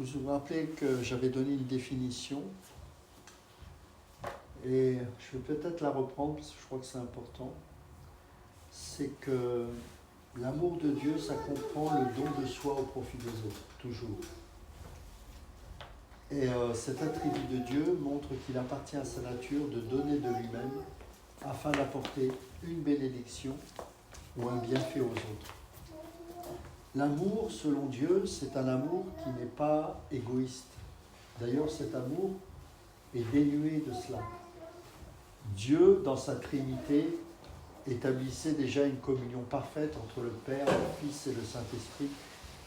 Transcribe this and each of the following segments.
Vous vous rappelez que j'avais donné une définition et je vais peut-être la reprendre parce que je crois que c'est important. C'est que l'amour de Dieu, ça comprend le don de soi au profit des autres, toujours. Et cet attribut de Dieu montre qu'il appartient à sa nature de donner de lui-même afin d'apporter une bénédiction ou un bienfait aux autres. L'amour, selon Dieu, c'est un amour qui n'est pas égoïste. D'ailleurs, cet amour est dénué de cela. Dieu, dans sa Trinité, établissait déjà une communion parfaite entre le Père, le Fils et le Saint-Esprit.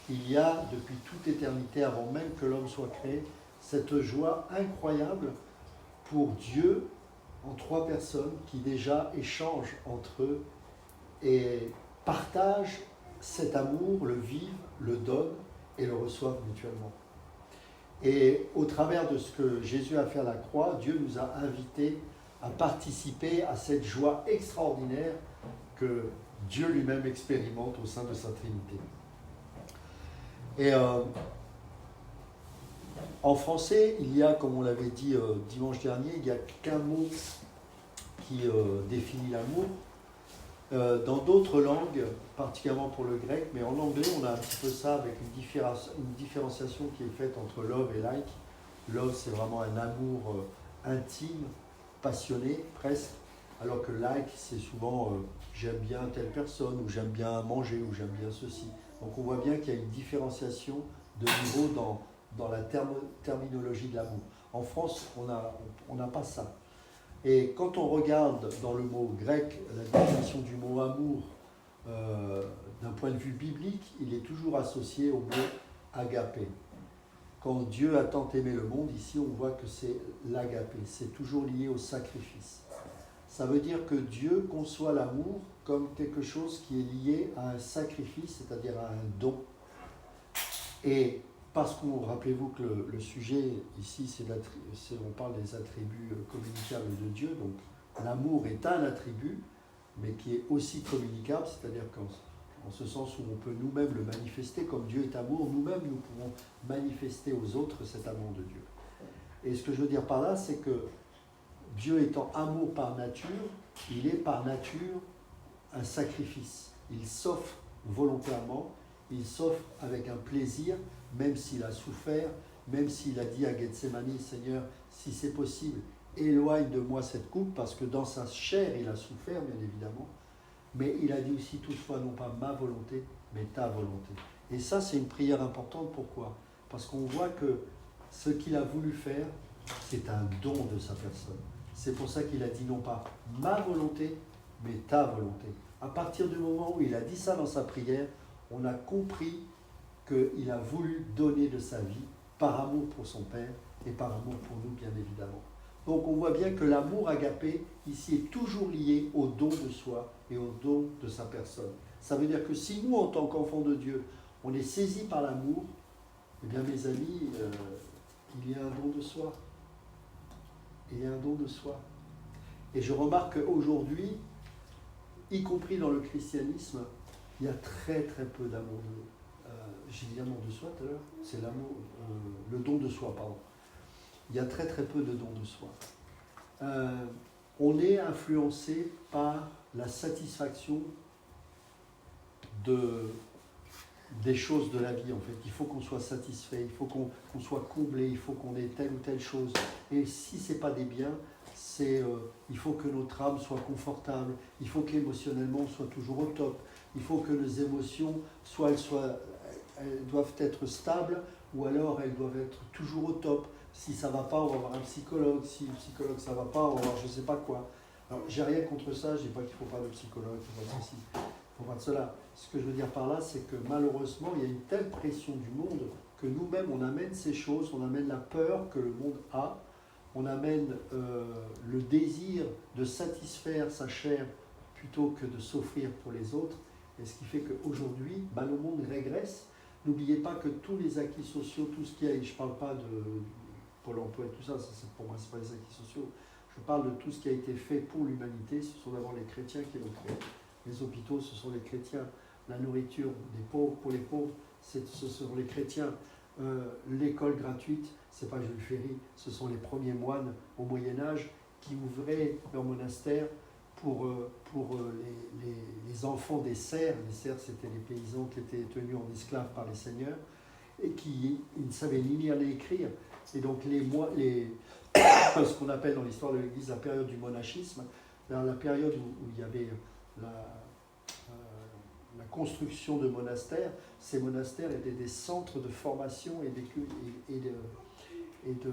Il y a, depuis toute éternité, avant même que l'homme soit créé, cette joie incroyable pour Dieu en trois personnes qui déjà échangent entre eux et partagent cet amour, le vivent, le donnent et le reçoivent mutuellement. Et au travers de ce que Jésus a fait à la croix, Dieu nous a invités à participer à cette joie extraordinaire que Dieu lui-même expérimente au sein de sa Trinité. Et en français, il y a, comme on l'avait dit dimanche dernier, il n'y a qu'un mot qui définit l'amour. Dans d'autres langues, particulièrement pour le grec, mais en anglais, on a un petit peu ça avec une différenciation qui est faite entre love et like. Love, c'est vraiment un amour intime, passionné, presque, alors que like, c'est souvent j'aime bien telle personne, ou j'aime bien manger, ou j'aime bien ceci. Donc on voit bien qu'il y a une différenciation de niveau dans la terminologie de l'amour. En France, on n'a pas ça. Et quand on regarde dans le mot grec la définition du mot amour d'un point de vue biblique, il est toujours associé au mot agapé. Quand Dieu a tant aimé le monde, ici on voit que c'est l'agapé, c'est toujours lié au sacrifice. Ça veut dire que Dieu conçoit l'amour comme quelque chose qui est lié à un sacrifice, c'est-à-dire à un don. Et parce que, rappelez-vous que le sujet ici, on parle des attributs communicables de Dieu, donc l'amour est un attribut, mais qui est aussi communicable, c'est-à-dire qu'en ce sens où on peut nous-mêmes le manifester, comme Dieu est amour, nous-mêmes nous pouvons manifester aux autres cet amour de Dieu. Et ce que je veux dire par là, c'est que Dieu étant amour par nature, il est par nature un sacrifice. Il s'offre volontairement, il s'offre avec un plaisir, même s'il a souffert, même s'il a dit à Gethsémani, Seigneur, si c'est possible, éloigne de moi cette coupe, parce que dans sa chair, il a souffert, bien évidemment, mais il a dit aussi, toutefois, non pas ma volonté, mais ta volonté. Et ça, c'est une prière importante. Pourquoi ? Parce qu'on voit que ce qu'il a voulu faire, c'est un don de sa personne. C'est pour ça qu'il a dit non pas ma volonté, mais ta volonté. À partir du moment où il a dit ça dans sa prière, on a compris qu'il a voulu donner de sa vie par amour pour son Père et par amour pour nous, bien évidemment. Donc on voit bien que l'amour agapé, ici, est toujours lié au don de soi et au don de sa personne. Ça veut dire que si nous, en tant qu'enfants de Dieu, on est saisis par l'amour, eh bien mes amis, il y a un don de soi. Il y a un don de soi. Et je remarque qu'aujourd'hui, y compris dans le christianisme, il y a très très peu d'amour de nous. J'ai dit l'amour de soi tout à l'heure, c'est l'amour, le don de soi, pardon. Il y a très très peu de don de soi. On est influencé par la satisfaction des choses de la vie, en fait. Il faut qu'on soit satisfait, il faut qu'on soit comblé, il faut qu'on ait telle ou telle chose. Et si ce n'est pas des biens, il faut que notre âme soit confortable, il faut qu'émotionnellement on soit toujours au top, il faut que nos émotions, elles doivent être stables, ou alors elles doivent être toujours au top. Si ça ne va pas, on va voir un psychologue. Si le psychologue ça ne va pas, on va voir je ne sais pas quoi. Alors, j'ai rien contre ça, je ne dis pas qu'il ne faut pas de psychologue, il ne faut pas de ceci, il ne faut pas de cela. Ce que je veux dire par là, c'est que malheureusement, il y a une telle pression du monde que nous-mêmes, on amène ces choses, on amène la peur que le monde a, on amène le désir de satisfaire sa chair plutôt que de s'offrir pour les autres. Et ce qui fait qu'aujourd'hui, le monde régresse. N'oubliez pas que tous les acquis sociaux, tout ce qu'il y a, je ne parle pas de Pôle emploi et tout ça, pour moi, ce n'est pas les acquis sociaux. Je parle de tout ce qui a été fait pour l'humanité. Ce sont d'abord les chrétiens qui l'ont fait. Les hôpitaux, ce sont les chrétiens. La nourriture des pauvres pour les pauvres, ce sont les chrétiens. l'école gratuite, c'est pas Jules Ferry, ce sont les premiers moines au Moyen-Âge qui ouvraient leur monastère pour les enfants des serfs. Les serfs, c'était les paysans qui étaient tenus en esclaves par les seigneurs et qui ne savaient ni lire ni écrire. Et donc ce qu'on appelle dans l'histoire de l'Église la période du monachisme, dans la période où il y avait la construction de monastères, ces monastères étaient des centres de formation et de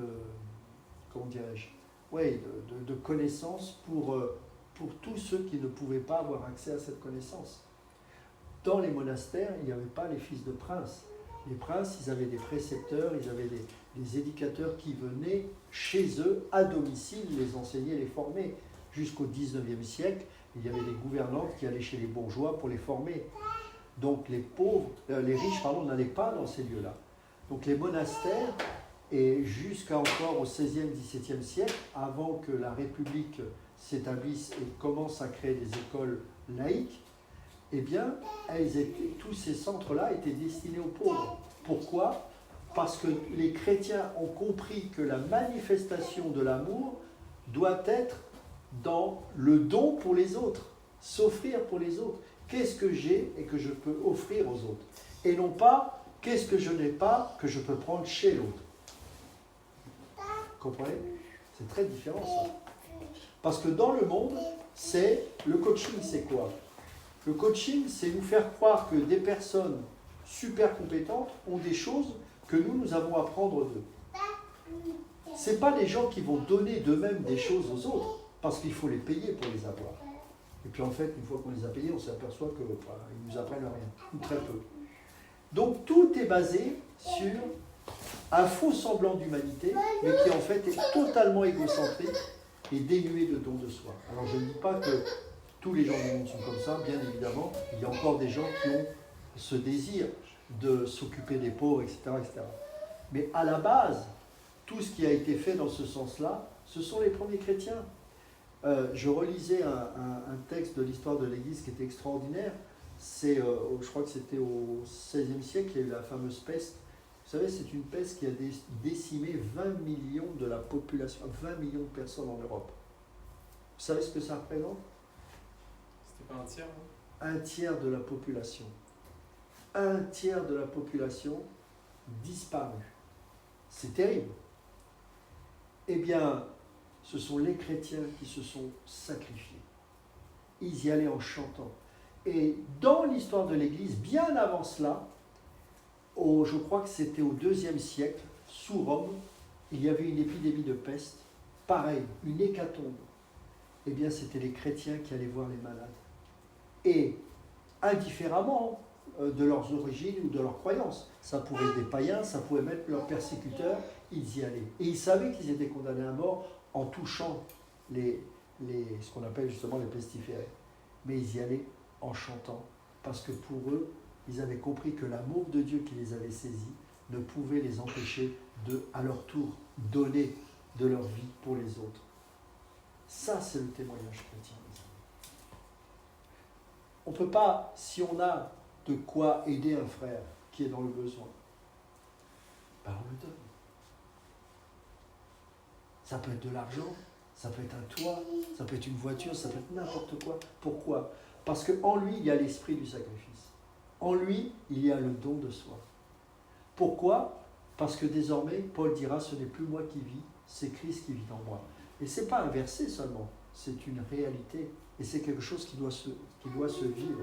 comment dirais-je, de connaissances pour tous ceux qui ne pouvaient pas avoir accès à cette connaissance. Dans les monastères, il n'y avait pas les fils de princes. Les princes, ils avaient des précepteurs, ils avaient des éducateurs qui venaient chez eux, à domicile, les enseigner, les former. Jusqu'au XIXe siècle, il y avait des gouvernantes qui allaient chez les bourgeois pour les former. Donc les riches, n'allaient pas dans ces lieux-là. Donc les monastères, et jusqu'à encore au XVIe, XVIIe siècle, avant que la République s'établisse et commence à créer des écoles laïques, eh bien, tous ces centres-là étaient destinés aux pauvres. Pourquoi ? Parce que les chrétiens ont compris que la manifestation de l'amour doit être dans le don pour les autres, s'offrir pour les autres. Qu'est-ce que j'ai et que je peux offrir aux autres ? Et non pas, qu'est-ce que je n'ai pas que je peux prendre chez l'autre. Vous comprenez ? C'est très différent ça. Parce que dans le monde, le coaching, c'est quoi ? Le coaching, c'est nous faire croire que des personnes super compétentes ont des choses que nous avons à prendre d'eux. Ce n'est pas des gens qui vont donner d'eux-mêmes des choses aux autres, parce qu'il faut les payer pour les avoir. Et puis en fait, une fois qu'on les a payés, on s'aperçoit qu'ils ne nous apprennent rien, ou très peu. Donc tout est basé sur un faux semblant d'humanité, mais qui en fait est totalement égocentrique et dénué de don de soi. Alors je ne dis pas que tous les gens du monde sont comme ça, bien évidemment. Il y a encore des gens qui ont ce désir de s'occuper des pauvres, etc., etc. Mais à la base, tout ce qui a été fait dans ce sens-là, ce sont les premiers chrétiens. Je relisais un texte de l'histoire de l'Église qui était extraordinaire. Je crois que c'était au XVIe siècle, il y a eu la fameuse peste. Vous savez, c'est une peste qui a décimé 20 millions de la population, 20 millions de personnes en Europe. Vous savez ce que ça représente ? C'était pas un tiers, non ? Un tiers de la population. Un tiers de la population disparue. C'est terrible. Eh bien, ce sont les chrétiens qui se sont sacrifiés. Ils y allaient en chantant. Et dans l'histoire de l'Église, bien avant cela, je crois que c'était au IIe siècle, sous Rome, il y avait une épidémie de peste, pareil, une hécatombe. Eh bien, c'était les chrétiens qui allaient voir les malades. Et indifféremment de leurs origines ou de leurs croyances, ça pouvait être des païens, ça pouvait être leurs persécuteurs, ils y allaient. Et ils savaient qu'ils étaient condamnés à mort en touchant ce qu'on appelle justement les pestiférés. Mais ils y allaient en chantant, parce que pour eux, ils avaient compris que l'amour de Dieu qui les avait saisis ne pouvait les empêcher de, à leur tour, donner de leur vie pour les autres. Ça, c'est le témoignage chrétien. On ne peut pas, si on a de quoi aider un frère qui est dans le besoin, ben on le donne. Ça peut être de l'argent, ça peut être un toit, ça peut être une voiture, ça peut être n'importe quoi. Pourquoi ? Parce qu'en lui, il y a l'esprit du sacrifice. En lui, il y a le don de soi. Pourquoi ? Parce que désormais, Paul dira, ce n'est plus moi qui vis, c'est Christ qui vit en moi. Et ce n'est pas un verset seulement, c'est une réalité. Et c'est quelque chose qui doit se vivre.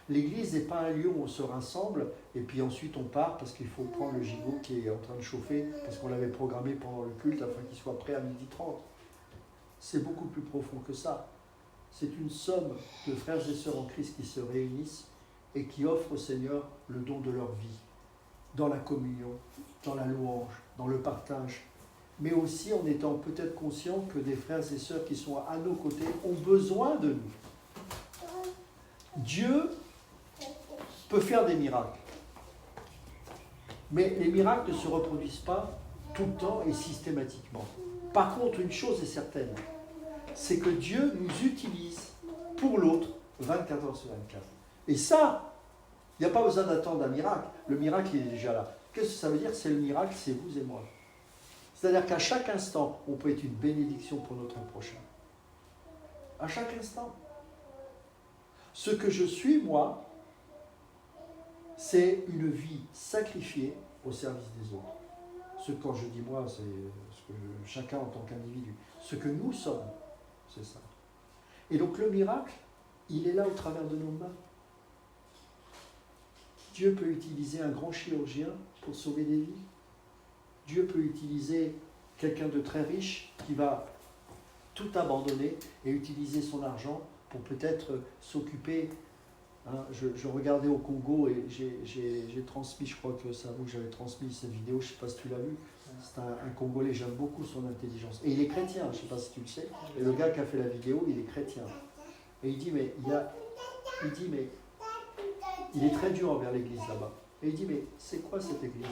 L'église n'est pas un lieu où on se rassemble et puis ensuite on part parce qu'il faut prendre le gigot qui est en train de chauffer parce qu'on l'avait programmé pendant le culte afin qu'il soit prêt à 12h30. C'est beaucoup plus profond que ça. C'est une somme de frères et sœurs en Christ qui se réunissent et qui offrent au Seigneur le don de leur vie, dans la communion, dans la louange, dans le partage, mais aussi en étant peut-être conscients que des frères et sœurs qui sont à nos côtés ont besoin de nous. Dieu peut faire des miracles, mais les miracles ne se reproduisent pas tout le temps et systématiquement. Par contre, une chose est certaine, c'est que Dieu nous utilise pour l'autre 24 heures sur 24. Et ça, il n'y a pas besoin d'attendre un miracle. Le miracle, il est déjà là. Qu'est-ce que ça veut dire? C'est le miracle, c'est vous et moi. C'est-à-dire qu'à chaque instant, on peut être une bénédiction pour notre prochain. À chaque instant. Ce que je suis, moi, c'est une vie sacrifiée au service des autres. Quand je dis moi, c'est ce que chacun en tant qu'individu. Ce que nous sommes, c'est ça. Et donc le miracle, il est là au travers de nos mains. Dieu peut utiliser un grand chirurgien pour sauver des vies. Dieu peut utiliser quelqu'un de très riche qui va tout abandonner et utiliser son argent pour peut-être s'occuper. Hein, je regardais au Congo et j'ai transmis, je crois que c'est à vous que j'avais transmis cette vidéo, je ne sais pas si tu l'as vu. C'est un Congolais, j'aime beaucoup son intelligence. Et il est chrétien, je ne sais pas si tu le sais. Et le gars qui a fait la vidéo, il est chrétien. Et il dit, mais il est très dur envers l'église là-bas. Et il dit, mais c'est quoi cette église?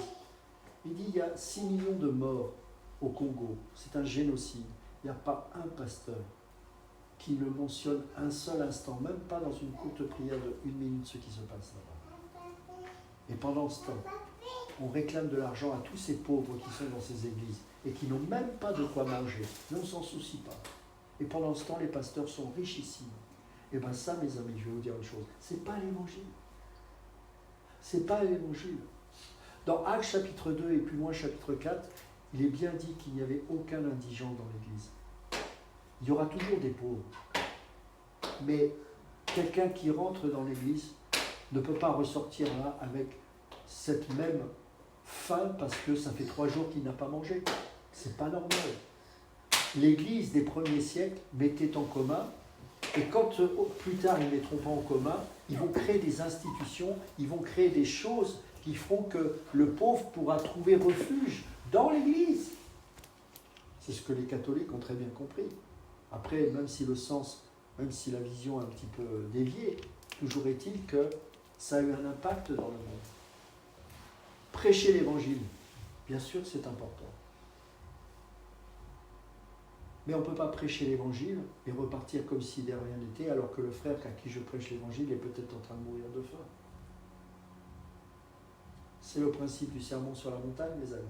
Il dit, il y a 6 millions de morts au Congo. C'est un génocide. Il n'y a pas un pasteur qui ne mentionne un seul instant, même pas dans une courte prière de 1 minute, ce qui se passe là-bas. Et pendant ce temps, on réclame de l'argent à tous ces pauvres qui sont dans ces églises et qui n'ont même pas de quoi manger. Mais on ne s'en soucie pas. Et pendant ce temps, les pasteurs sont richissimes. Et bien ça, mes amis, je vais vous dire une chose, c'est pas l'évangile. C'est pas l'évangile. Dans Actes chapitre 2 et plus loin chapitre 4, il est bien dit qu'il n'y avait aucun indigent dans l'église. Il y aura toujours des pauvres. Mais quelqu'un qui rentre dans l'église ne peut pas ressortir là avec cette même faim parce que ça fait 3 jours qu'il n'a pas mangé. C'est pas normal. L'église des premiers siècles mettait en commun, et quand plus tard ils ne mettront pas en commun, ils vont créer des institutions, ils vont créer des choses qui feront que le pauvre pourra trouver refuge dans l'église. C'est ce que les catholiques ont très bien compris. Après, même si le sens, même si la vision est un petit peu déviée, toujours est-il que ça a eu un impact dans le monde. Prêcher l'évangile, bien sûr c'est important. Mais on ne peut pas prêcher l'évangile et repartir comme si de rien n'était, alors que le frère à qui je prêche l'évangile est peut-être en train de mourir de faim. C'est le principe du sermon sur la montagne, mes amis.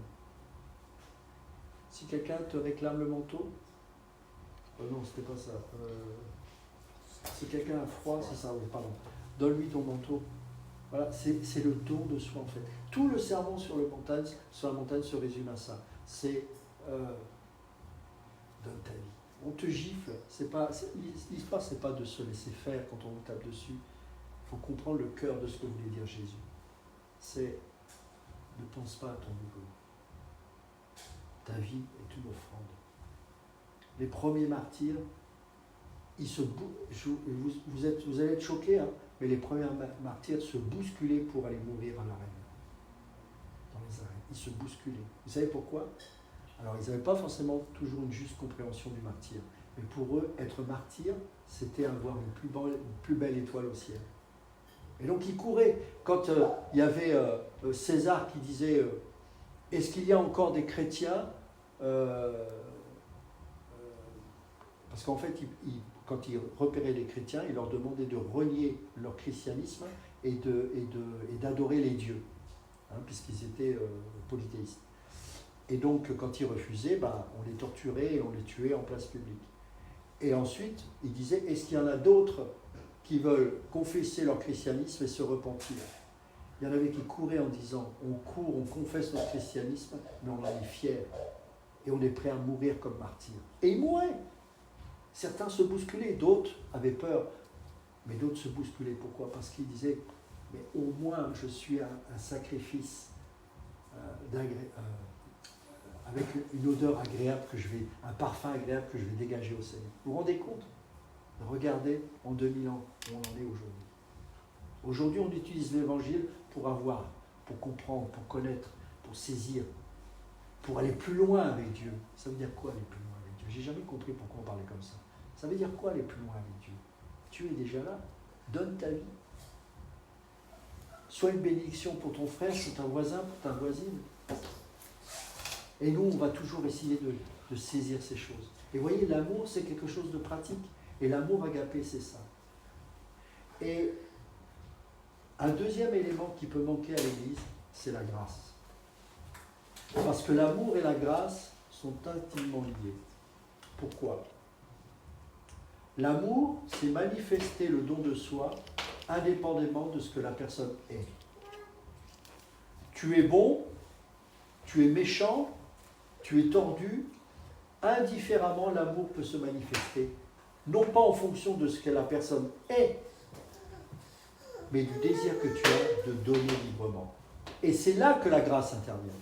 Si quelqu'un te réclame le manteau, non, c'était pas ça. Si quelqu'un a froid, c'est ça, oui, pardon. Donne-lui ton manteau. Voilà, c'est le don de soi en fait. Tout le sermon sur la montagne se résume à ça. C'est donne ta vie. On te gifle. L'histoire, c'est pas de se laisser faire quand on vous tape dessus. Il faut comprendre le cœur de ce que voulait dire Jésus. C'est ne pense pas à ton ego. Ta vie est une offrande. Les premiers martyrs, vous allez être choqués, hein, mais les premiers martyrs se bousculaient pour aller mourir à l'arène. Dans les arènes. Ils se bousculaient. Vous savez pourquoi? Alors, ils n'avaient pas forcément toujours une juste compréhension du martyr. Mais pour eux, être martyr, c'était avoir une plus belle étoile au ciel. Et donc, ils couraient. Quand il y avait César qui disait est-ce qu'il y a encore des chrétiens parce qu'en fait, quand il repérait les chrétiens, il leur demandait de renier leur christianisme et d'adorer les dieux, hein, puisqu'ils étaient polythéistes. Et donc, quand ils refusaient, on les torturait et on les tuait en place publique. Et ensuite, il disait, est-ce qu'il y en a d'autres qui veulent confesser leur christianisme et se repentir? Il y en avait qui couraient en disant, on court, on confesse notre christianisme, mais on en est fiers. Et on est prêt à mourir comme martyrs. Et ils mouraient. Certains se bousculaient, d'autres avaient peur. Mais d'autres se bousculaient. Pourquoi? Parce qu'ils disaient, mais au moins je suis un sacrifice avec une odeur agréable un parfum agréable que je vais dégager au Seigneur. Vous vous rendez compte? Regardez en 2000 ans où on en est aujourd'hui. Aujourd'hui, on utilise l'évangile pour comprendre, pour connaître, pour saisir, pour aller plus loin avec Dieu. Ça veut dire quoi aller plus loin avec Dieu? J'ai jamais compris pourquoi on parlait comme ça. Ça veut dire quoi aller plus loin avec Dieu? Tu es déjà là. Donne ta vie. Sois une bénédiction pour ton frère, pour ton voisin, pour ta voisine. Et nous, on va toujours essayer de saisir ces choses. Et vous voyez, l'amour, c'est quelque chose de pratique. Et l'amour agapé, c'est ça. Et un deuxième élément qui peut manquer à l'Église, c'est la grâce. Parce que l'amour et la grâce sont intimement liés. Pourquoi? L'amour, c'est manifester le don de soi indépendamment de ce que la personne est. Tu es bon, tu es méchant, tu es tordu, indifféremment l'amour peut se manifester, non pas en fonction de ce que la personne est, mais du désir que tu as de donner librement. Et c'est là que la grâce intervient.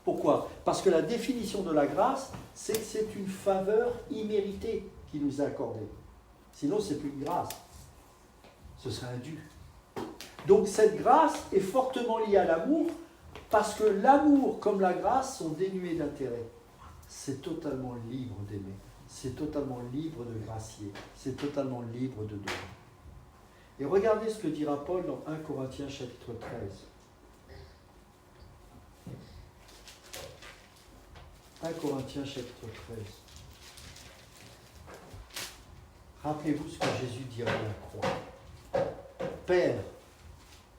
Pourquoi? Parce que la définition de la grâce, c'est que c'est une faveur imméritée qui nous est accordée. Sinon, ce n'est plus une grâce. Ce serait un dû. Donc cette grâce est fortement liée à l'amour, parce que l'amour comme la grâce sont dénués d'intérêt. C'est totalement libre d'aimer. C'est totalement libre de gracier. C'est totalement libre de donner. Et regardez ce que dira Paul dans 1 Corinthiens chapitre 13. 1 Corinthiens chapitre 13. Rappelez-vous ce que Jésus dira à la croix. Père,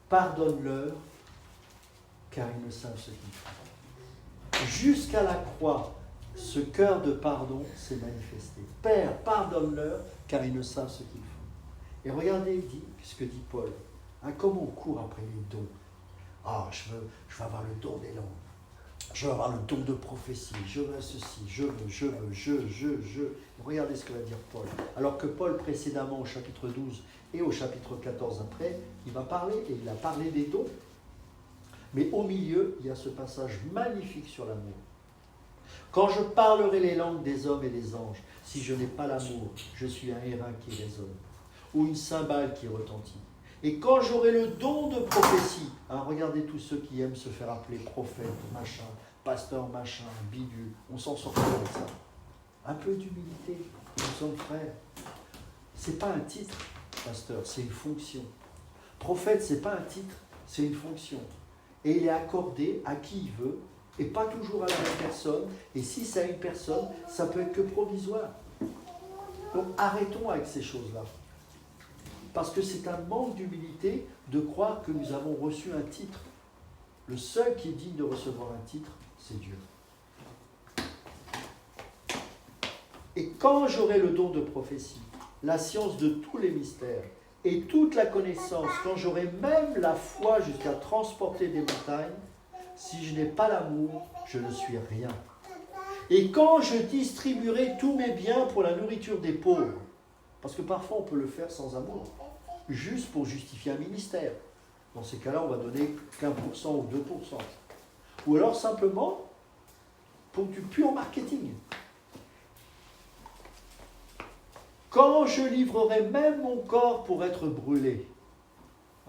pardonne-leur, car ils ne savent ce qu'ils font. Jusqu'à la croix, ce cœur de pardon s'est manifesté. Père, pardonne-leur, car ils ne savent ce qu'ils font. Et regardez ce que dit Paul. Comme on court après les dons. Je veux avoir le don des langues. Je veux avoir le don de prophétie. Je veux ceci. Je veux. Regardez ce que va dire Paul. Alors que Paul, précédemment, au chapitre 12 et au chapitre 14 après, il va parler, et il a parlé des dons. Mais au milieu, il y a ce passage magnifique sur l'amour. Quand je parlerai les langues des hommes et des anges, si je n'ai pas l'amour, je suis un airain qui résonne, ou une cymbale qui retentit. Et quand j'aurai le don de prophétie, regardez tous ceux qui aiment se faire appeler prophète, machin, pasteur, machin, bidule, on s'en sort avec ça. Un peu d'humilité, nous sommes frères. C'est pas un titre, pasteur, c'est une fonction. Prophète, c'est pas un titre, c'est une fonction. Et il est accordé à qui il veut, et pas toujours à la même personne. Et si c'est à une personne, ça peut être que provisoire. Donc arrêtons avec ces choses-là. Parce que c'est un manque d'humilité de croire que nous avons reçu un titre. Le seul qui est digne de recevoir un titre, c'est Dieu. Et quand j'aurai le don de prophétie, la science de tous les mystères, et toute la connaissance, quand j'aurai même la foi jusqu'à transporter des montagnes, si je n'ai pas l'amour, je ne suis rien. Et quand je distribuerai tous mes biens pour la nourriture des pauvres, parce que parfois on peut le faire sans amour, juste pour justifier un ministère. Dans ces cas-là, on va donner qu'1% ou 2%. Ou alors simplement pour du pur marketing. Quand je livrerai même mon corps pour être brûlé,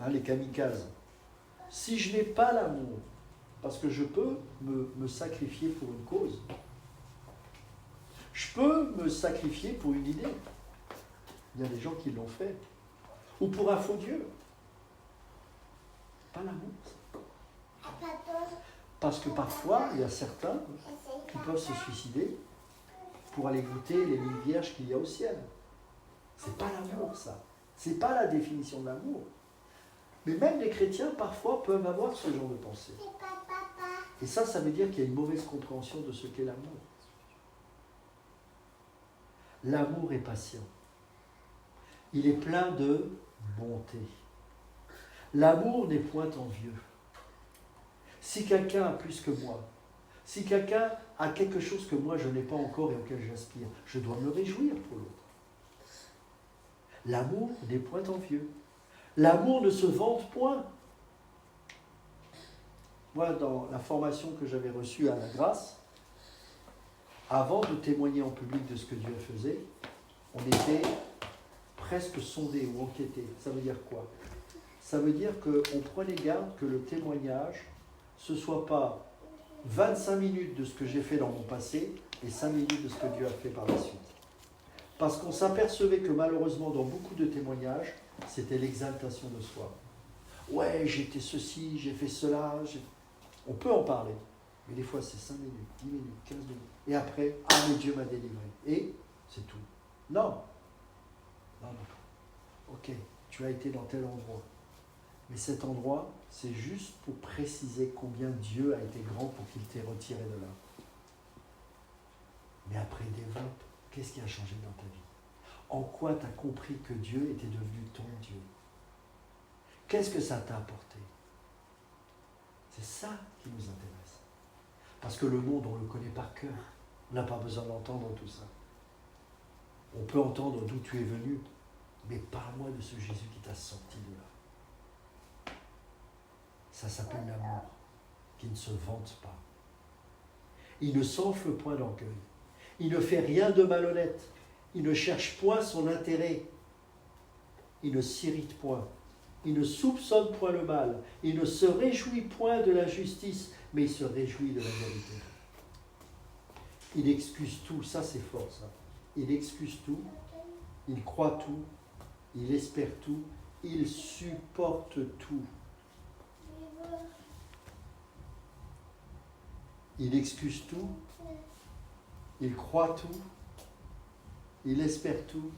les kamikazes, si je n'ai pas l'amour, parce que je peux me sacrifier pour une cause, je peux me sacrifier pour une idée. Il y a des gens qui l'ont fait. Ou pour un faux Dieu. Pas l'amour. Parce que parfois, il y a certains qui peuvent se suicider pour aller goûter les 1000 vierges qu'il y a au ciel. C'est pas l'amour, ça. C'est pas la définition de l'amour. Mais même les chrétiens, parfois, peuvent avoir ce genre de pensée. Et ça veut dire qu'il y a une mauvaise compréhension de ce qu'est l'amour. L'amour est patient. Il est plein de bonté. L'amour n'est point envieux. Si quelqu'un a plus que moi, si quelqu'un a quelque chose que moi je n'ai pas encore et auquel j'aspire, je dois me réjouir pour l'autre. L'amour n'est point envieux. L'amour ne se vante point. Moi, dans la formation que j'avais reçue à la grâce, avant de témoigner en public de ce que Dieu faisait, on était presque sondé ou enquêté. Ça veut dire quoi? Ça veut dire qu'on prenait garde que le témoignage, ce ne soit pas 25 minutes de ce que j'ai fait dans mon passé et 5 minutes de ce que Dieu a fait par la suite. Parce qu'on s'apercevait que malheureusement, dans beaucoup de témoignages, c'était l'exaltation de soi. Ouais, j'ai été ceci, j'ai fait cela. On peut en parler, mais des fois c'est 5 minutes, 10 minutes, 15 minutes. Et après, mais Dieu m'a délivré. Et c'est tout. Non. Ok, tu as été dans tel endroit. Mais cet endroit, c'est juste pour préciser combien Dieu a été grand pour qu'il t'ait retiré de là. Mais après, développe, qu'est-ce qui a changé dans ta vie? En quoi tu as compris que Dieu était devenu ton Dieu? Qu'est-ce que ça t'a apporté? C'est ça qui nous intéresse. Parce que le monde, on le connaît par cœur. On n'a pas besoin d'entendre tout ça. On peut entendre d'où tu es venu, mais parle-moi de ce Jésus qui t'a sorti de là. Ça s'appelle l'amour, qui ne se vante pas. Il ne s'enfle point d'orgueil. Il ne fait rien de malhonnête. Il ne cherche point son intérêt. Il ne s'irrite point. Il ne soupçonne point le mal. Il ne se réjouit point de la justice, mais il se réjouit de la vérité. Il excuse tout. Ça, c'est fort, ça. Il excuse tout. Il croit tout. Il espère tout. Il supporte tout. Il excuse tout. Il croit tout. Il espère tout.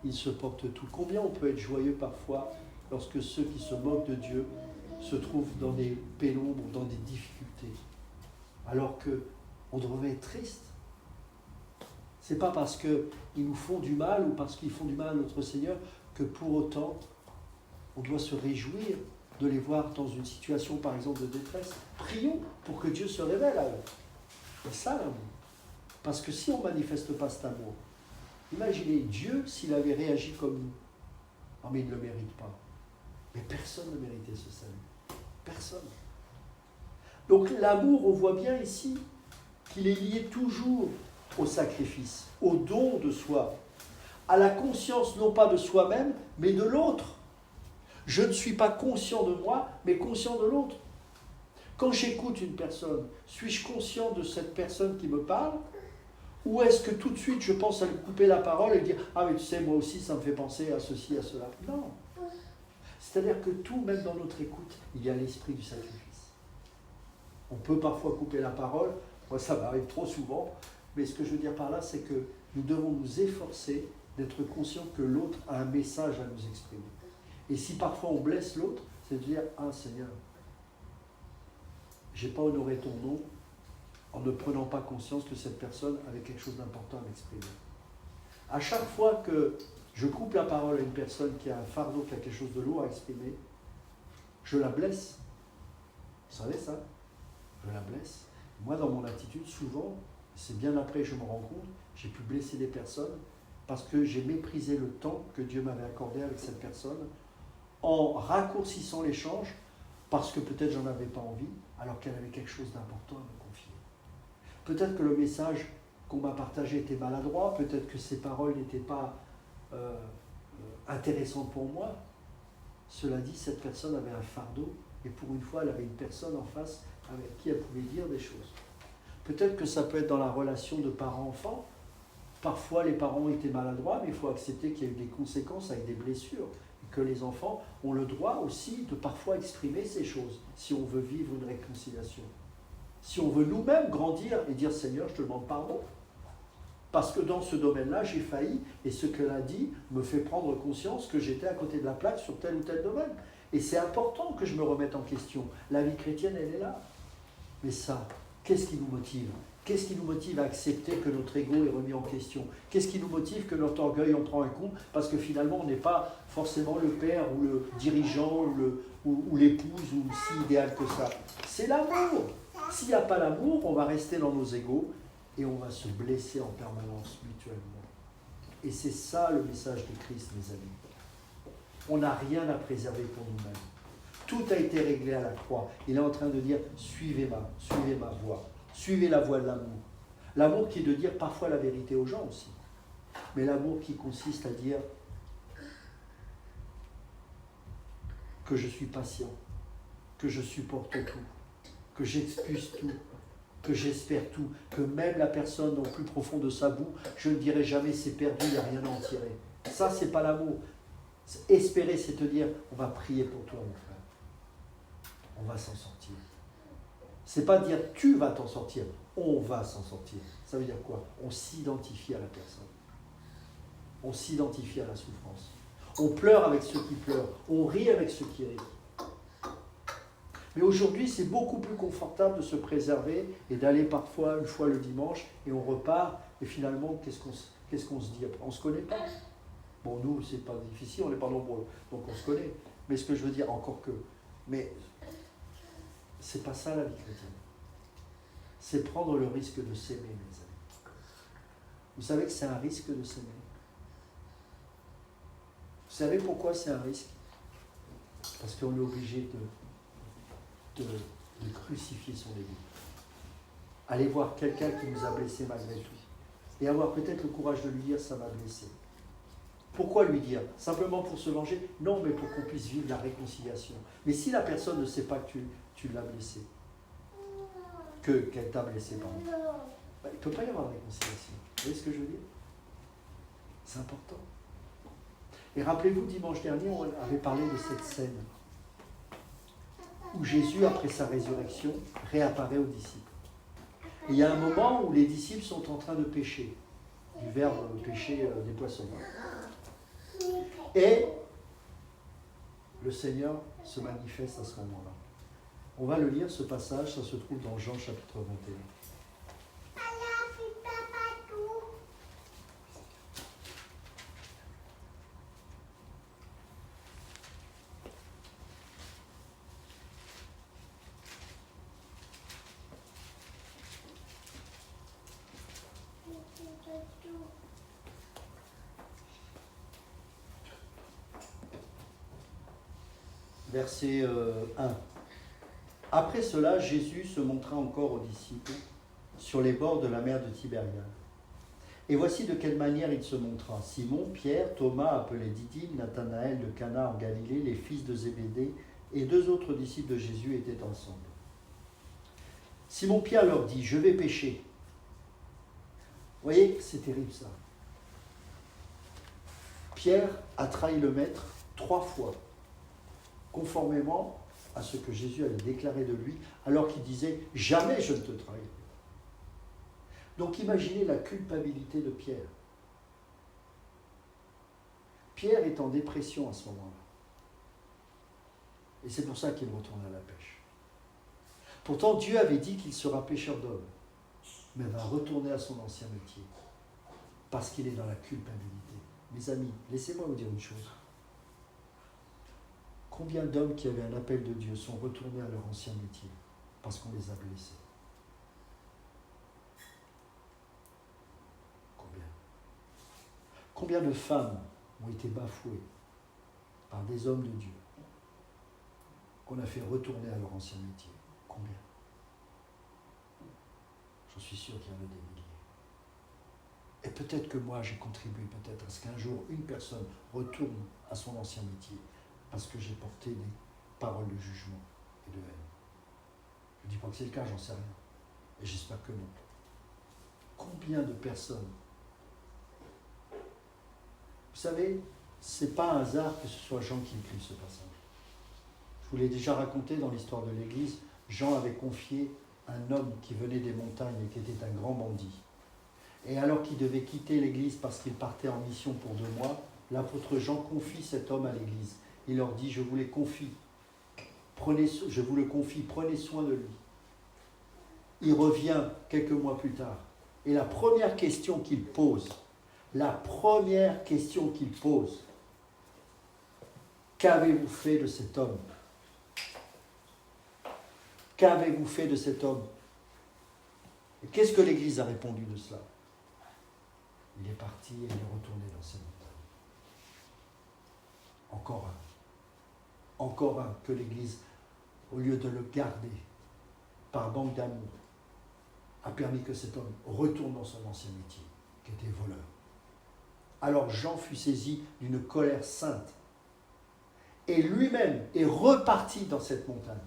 Il supporte tout. Combien on peut être joyeux parfois lorsque ceux qui se moquent de Dieu se trouvent dans des pénombres, dans des difficultés, alors qu'on devrait être triste. Ce n'est pas parce qu'ils nous font du mal ou parce qu'ils font du mal à notre Seigneur que pour autant on doit se réjouir de les voir dans une situation par exemple de détresse. Prions pour que Dieu se révèle à eux. C'est ça l'amour. Parce que si on ne manifeste pas cet amour, imaginez Dieu s'il avait réagi comme nous. Non mais il ne le mérite pas. Mais personne ne méritait ce salut. Personne. Donc l'amour, on voit bien ici qu'il est lié toujours au sacrifice, au don de soi, à la conscience non pas de soi-même, mais de l'autre. Je ne suis pas conscient de moi, mais conscient de l'autre. Quand j'écoute une personne, suis-je conscient de cette personne qui me parle? Ou est-ce que tout de suite je pense à lui couper la parole et dire « Ah mais tu sais, moi aussi ça me fait penser à ceci, à cela ». Non. C'est-à-dire que tout, même dans notre écoute, il y a l'esprit du sacrifice. On peut parfois couper la parole, moi ça m'arrive trop souvent, mais ce que je veux dire par là, c'est que nous devons nous efforcer d'être conscients que l'autre a un message à nous exprimer. Et si parfois on blesse l'autre, c'est de dire « Ah Seigneur, je n'ai pas honoré ton nom en ne prenant pas conscience que cette personne avait quelque chose d'important à m'exprimer. » À chaque fois que je coupe la parole à une personne qui a un fardeau, qui a quelque chose de lourd à exprimer, je la blesse. Vous savez ça? Je la blesse. Moi, dans mon attitude, souvent, c'est bien après que je me rends compte, j'ai pu blesser des personnes parce que j'ai méprisé le temps que Dieu m'avait accordé avec cette personne en raccourcissant l'échange parce que peut-être j'en avais pas envie, alors qu'elle avait quelque chose d'important à me confier. Peut-être que le message qu'on m'a partagé était maladroit, peut-être que ses paroles n'étaient pas intéressantes pour moi. Cela dit, cette personne avait un fardeau, et pour une fois, elle avait une personne en face avec qui elle pouvait dire des choses. Peut-être que ça peut être dans la relation de parents-enfants. Parfois, les parents étaient maladroits, mais il faut accepter qu'il y a eu des conséquences avec des blessures, et que les enfants ont le droit aussi de parfois exprimer ces choses, si on veut vivre une réconciliation. Si on veut nous-mêmes grandir et dire « Seigneur, je te demande pardon », parce que dans ce domaine-là, j'ai failli, et ce qu'elle a dit me fait prendre conscience que j'étais à côté de la plaque sur tel ou tel domaine. Et c'est important que je me remette en question. La vie chrétienne, elle est là. Mais ça, qu'est-ce qui nous motive? Qu'est-ce qui nous motive à accepter que notre ego est remis en question? Qu'est-ce qui nous motive que notre orgueil en prend un coup? Parce que finalement, on n'est pas forcément le père ou le dirigeant ou l'épouse ou si idéal que ça. C'est l'amour. S'il n'y a pas l'amour, on va rester dans nos égos et on va se blesser en permanence mutuellement. Et c'est ça le message de Christ, mes amis. On n'a rien à préserver pour nous-mêmes. Tout a été réglé à la croix. Il est en train de dire, suivez ma voie. Suivez la voie de l'amour. L'amour qui est de dire parfois la vérité aux gens aussi. Mais l'amour qui consiste à dire que je suis patient, que je supporte tout, que j'excuse tout, que j'espère tout, que même la personne au plus profond de sa boue, je ne dirai jamais c'est perdu, il n'y a rien à en tirer. Ça, c'est pas l'amour. Espérer, c'est te dire, on va prier pour toi, mon frère. On va s'en sortir. C'est pas dire tu vas t'en sortir, on va s'en sortir. Ça veut dire quoi? On s'identifie à la personne. On s'identifie à la souffrance. On pleure avec ceux qui pleurent, on rit avec ceux qui rient. Mais aujourd'hui, c'est beaucoup plus confortable de se préserver et d'aller parfois une fois le dimanche et on repart. Et finalement, qu'est-ce qu'on se dit après? On ne se connaît pas. Bon, nous, c'est pas difficile, on n'est pas nombreux, donc on se connaît. Mais ce que je veux dire, encore que. Mais c'est pas ça la vie chrétienne. C'est prendre le risque de s'aimer, mes amis. Vous savez que c'est un risque de s'aimer. Vous savez pourquoi c'est un risque? Parce qu'on est obligé de crucifier son ego. Aller voir quelqu'un qui nous a blessés malgré tout. Et avoir peut-être le courage de lui dire « ça m'a blessé ». Pourquoi lui dire? Simplement pour se venger? Non, mais pour qu'on puisse vivre la réconciliation. Mais si la personne ne sait pas que tu l'as blessé, qu'elle t'a blessé, pardon, il ne peut pas y avoir de réconciliation. Vous voyez ce que je veux dire? C'est important. Et rappelez-vous, dimanche dernier, on avait parlé de cette scène où Jésus, après sa résurrection, réapparaît aux disciples. Et il y a un moment où les disciples sont en train de pêcher, du verbe pêcher des poissons. Et le Seigneur se manifeste à ce moment-là. On va le lire, ce passage, ça se trouve dans Jean chapitre 21. Verset 1. Après cela, Jésus se montra encore aux disciples sur les bords de la mer de Tibériade. Et voici de quelle manière il se montra. Simon, Pierre, Thomas, appelé Didyme, Nathanaël de Cana en Galilée, les fils de Zébédée et 2 autres disciples de Jésus étaient ensemble. Simon-Pierre leur dit « Je vais pêcher ». Vous voyez, c'est terrible ça. Pierre a trahi le maître 3 fois, conformément à ce que Jésus avait déclaré de lui, alors qu'il disait « Jamais je ne te trahirai ». Donc imaginez la culpabilité de Pierre. Pierre est en dépression à ce moment-là. Et c'est pour ça qu'il retourne à la pêche. Pourtant, Dieu avait dit qu'il sera pêcheur d'hommes, mais va retourner à son ancien métier, parce qu'il est dans la culpabilité. Mes amis, laissez-moi vous dire une chose. Combien d'hommes qui avaient un appel de Dieu sont retournés à leur ancien métier parce qu'on les a blessés? Combien de femmes ont été bafouées par des hommes de Dieu qu'on a fait retourner à leur ancien métier? Combien? J'en suis sûr qu'il y en a des milliers. Et peut-être que moi, j'ai contribué peut-être à ce qu'un jour, une personne retourne à son ancien métier parce que j'ai porté des paroles de jugement et de haine. Je ne dis pas que c'est le cas, j'en sais rien. Et j'espère que non. Combien de personnes? Vous savez, ce n'est pas un hasard que ce soit Jean qui écrit ce passage. Je vous l'ai déjà raconté dans l'histoire de l'Église. Jean avait confié un homme qui venait des montagnes et qui était un grand bandit. Et alors qu'il devait quitter l'Église parce qu'il partait en mission pour 2 mois, l'apôtre Jean confie cet homme à l'Église. Il leur dit, je vous le confie, prenez soin de lui. Il revient quelques mois plus tard. Et la première question qu'il pose, qu'avez-vous fait de cet homme? Qu'avez-vous fait de cet homme? Et qu'est-ce que l'Église a répondu de cela? Il est parti et il est retourné dans ses montagnes. Encore un que l'Église, au lieu de le garder par manque d'amour, a permis que cet homme retourne dans son ancien métier, qui était voleur. Alors Jean fut saisi d'une colère sainte et lui-même est reparti dans cette montagne.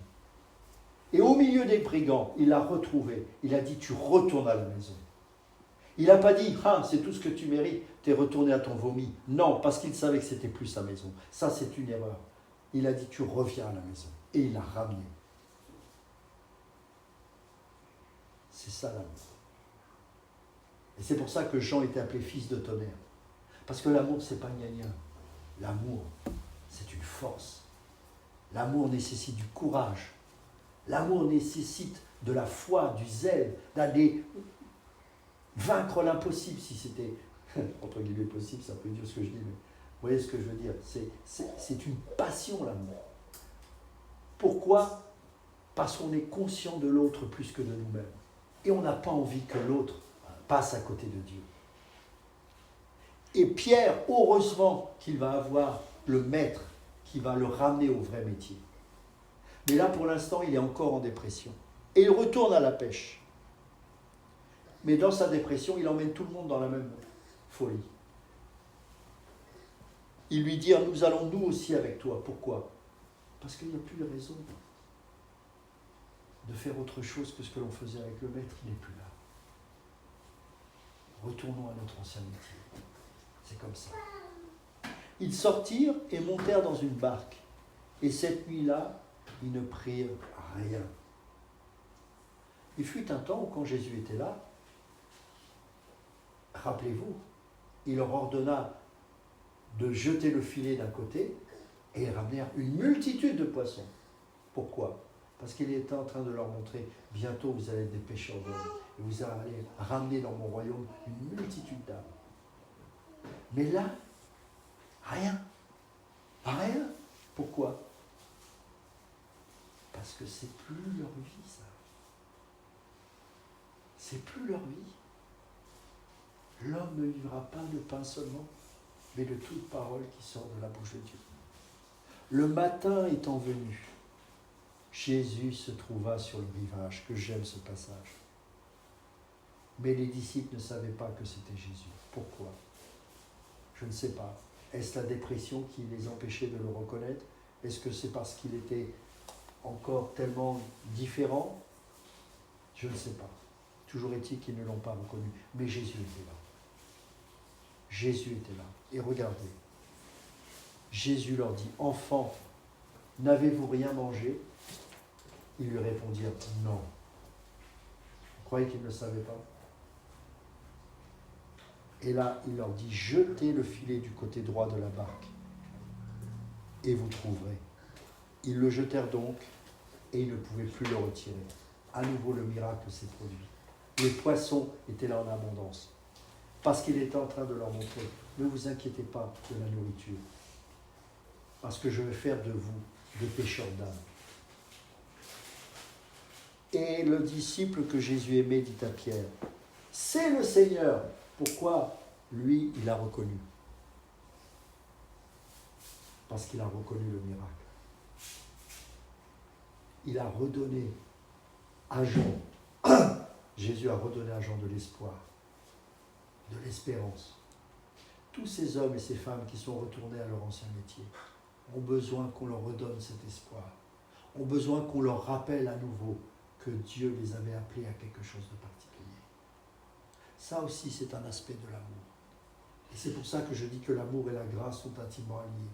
Et au milieu des brigands, il l'a retrouvé. Il a dit, tu retournes à la maison. Il n'a pas dit, ah, c'est tout ce que tu mérites, tu es retourné à ton vomi. Non, parce qu'il savait que c'était plus sa maison. Ça, c'est une erreur. Il a dit, tu reviens à la maison. Et il l'a ramené. C'est ça l'amour. Et c'est pour ça que Jean était appelé fils de tonnerre. Parce que l'amour, c'est pas gna-gna. L'amour, c'est une force. L'amour nécessite du courage. L'amour nécessite de la foi, du zèle, d'aller vaincre l'impossible, si c'était, entre guillemets, possible, c'est un peu dur ce que je dis, mais vous voyez ce que je veux dire. C'est une passion, l'amour. Pourquoi ? Parce qu'on est conscient de l'autre plus que de nous-mêmes. Et on n'a pas envie que l'autre passe à côté de Dieu. Et Pierre, heureusement qu'il va avoir le maître qui va le ramener au vrai métier. Mais là, pour l'instant, il est encore en dépression. Et il retourne à la pêche. Mais dans sa dépression, il emmène tout le monde dans la même folie. Il lui dit, nous allons nous aussi avec toi. Pourquoi ? Parce qu'il n'y a plus de raison de faire autre chose que ce que l'on faisait avec le maître. Il n'est plus là. Retournons à notre ancien métier. C'est comme ça. Ils sortirent et montèrent dans une barque. Et cette nuit-là, ils ne prirent rien. Il fut un temps où, quand Jésus était là, rappelez-vous, il leur ordonna de jeter le filet d'un côté et ils ramenèrent une multitude de poissons. Pourquoi ? Parce qu'il était en train de leur montrer, bientôt vous allez être des pêcheurs d'hommes et vous allez ramener dans mon royaume une multitude d'âmes. Mais là, rien. Rien. Pourquoi ? Parce que c'est plus leur vie, ça. C'est plus leur vie. L'homme ne vivra pas de pain seulement, mais de toute parole qui sort de la bouche de Dieu. Le matin étant venu, Jésus se trouva sur le rivage, que j'aime ce passage. Mais les disciples ne savaient pas que c'était Jésus. Pourquoi ? Je ne sais pas. Est-ce la dépression qui les empêchait de le reconnaître ? Est-ce que c'est parce qu'il était encore tellement différent ? Je ne sais pas. Toujours est-il qu'ils ne l'ont pas reconnu. Mais Jésus était là. Jésus était là. Et regardez. Jésus leur dit, « Enfants, n'avez-vous rien mangé ?» Ils lui répondirent, « Non. » Vous croyez qu'ils ne le savaient pas ? Et là, il leur dit, « Jetez le filet du côté droit de la barque, et vous trouverez. » Ils le jetèrent donc, et ils ne pouvaient plus le retirer. À nouveau, le miracle s'est produit. Les poissons étaient là en abondance. Parce qu'il était en train de leur montrer, ne vous inquiétez pas de la nourriture, parce que je vais faire de vous des pêcheurs d'âmes. Et le disciple que Jésus aimait dit à Pierre, c'est le Seigneur. Pourquoi ? Lui, il a reconnu. Parce qu'il a reconnu le miracle. Il a redonné à Jean, Jésus a redonné à Jean de l'espoir, de l'espérance. Tous ces hommes et ces femmes qui sont retournés à leur ancien métier ont besoin qu'on leur redonne cet espoir, ont besoin qu'on leur rappelle à nouveau que Dieu les avait appelés à quelque chose de particulier. Ça aussi, c'est un aspect de l'amour. Et c'est pour ça que je dis que l'amour et la grâce sont intimement liés.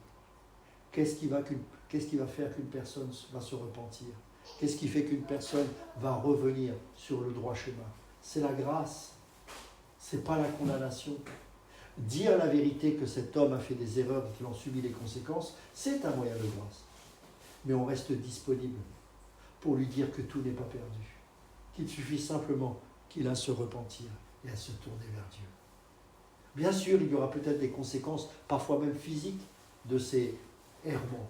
Qu'est-ce qui va faire qu'une personne va se repentir ? Qu'est-ce qui fait qu'une personne va revenir sur le droit chemin ? C'est la grâce. C'est pas la condamnation. Dire la vérité que cet homme a fait des erreurs et qu'il en subit les conséquences, c'est un moyen de grâce. Mais on reste disponible pour lui dire que tout n'est pas perdu. Qu'il suffit simplement qu'il a à se repentir et à se tourner vers Dieu. Bien sûr, il y aura peut-être des conséquences, parfois même physiques, de ces errements.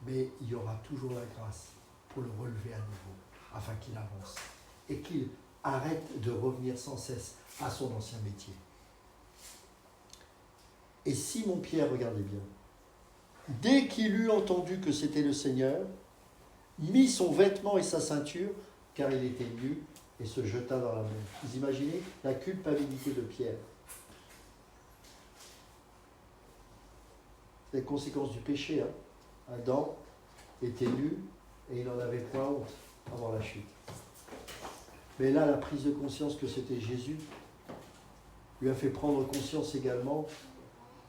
Mais il y aura toujours la grâce pour le relever à nouveau, afin qu'il avance et qu'il arrête de revenir sans cesse à son ancien métier. Et Simon-Pierre, regardez bien, dès qu'il eut entendu que c'était le Seigneur, mit son vêtement et sa ceinture, car il était nu, et se jeta dans la mer. Vous imaginez la culpabilité de Pierre. Les conséquences du péché. Adam était nu et il n'en avait point honte avant la chute. Mais là, la prise de conscience que c'était Jésus lui a fait prendre conscience également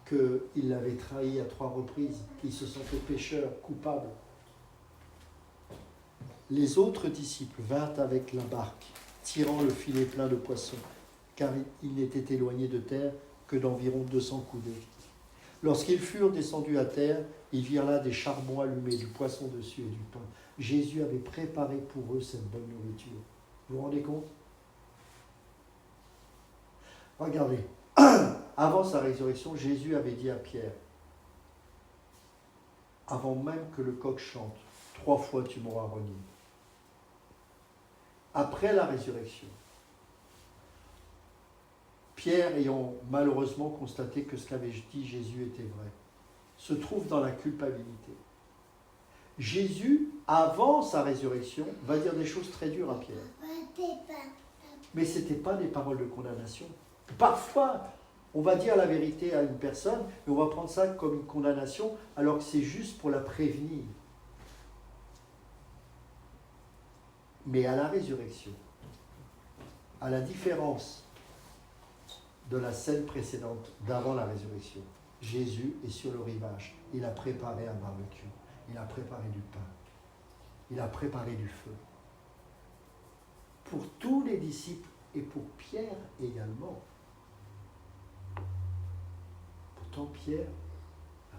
qu'il l'avait trahi à 3 reprises, qu'il se sentait pécheur, coupable. Les autres disciples vinrent avec la barque, tirant le filet plein de poissons, car ils n'étaient éloignés de terre que d'environ 200 coudées. Lorsqu'ils furent descendus à terre, ils virent là des charbons allumés, du poisson dessus et du pain. Jésus avait préparé pour eux cette bonne nourriture. Vous vous rendez compte? Regardez, avant sa résurrection, Jésus avait dit à Pierre, avant même que le coq chante, 3 fois tu m'auras renié. Après la résurrection, Pierre, ayant malheureusement constaté que ce qu'avait dit Jésus était vrai, se trouve dans la culpabilité. Jésus, avant sa résurrection, va dire des choses très dures à Pierre. Mais ce n'étaient pas des paroles de condamnation. Parfois, on va dire la vérité à une personne, et on va prendre ça comme une condamnation, alors que c'est juste pour la prévenir. Mais à la résurrection, à la différence de la scène précédente, d'avant la résurrection, Jésus est sur le rivage. Il a préparé un barbecue. Il a préparé du pain. Il a préparé du feu. Pour tous les disciples et pour Pierre également. Pourtant, Pierre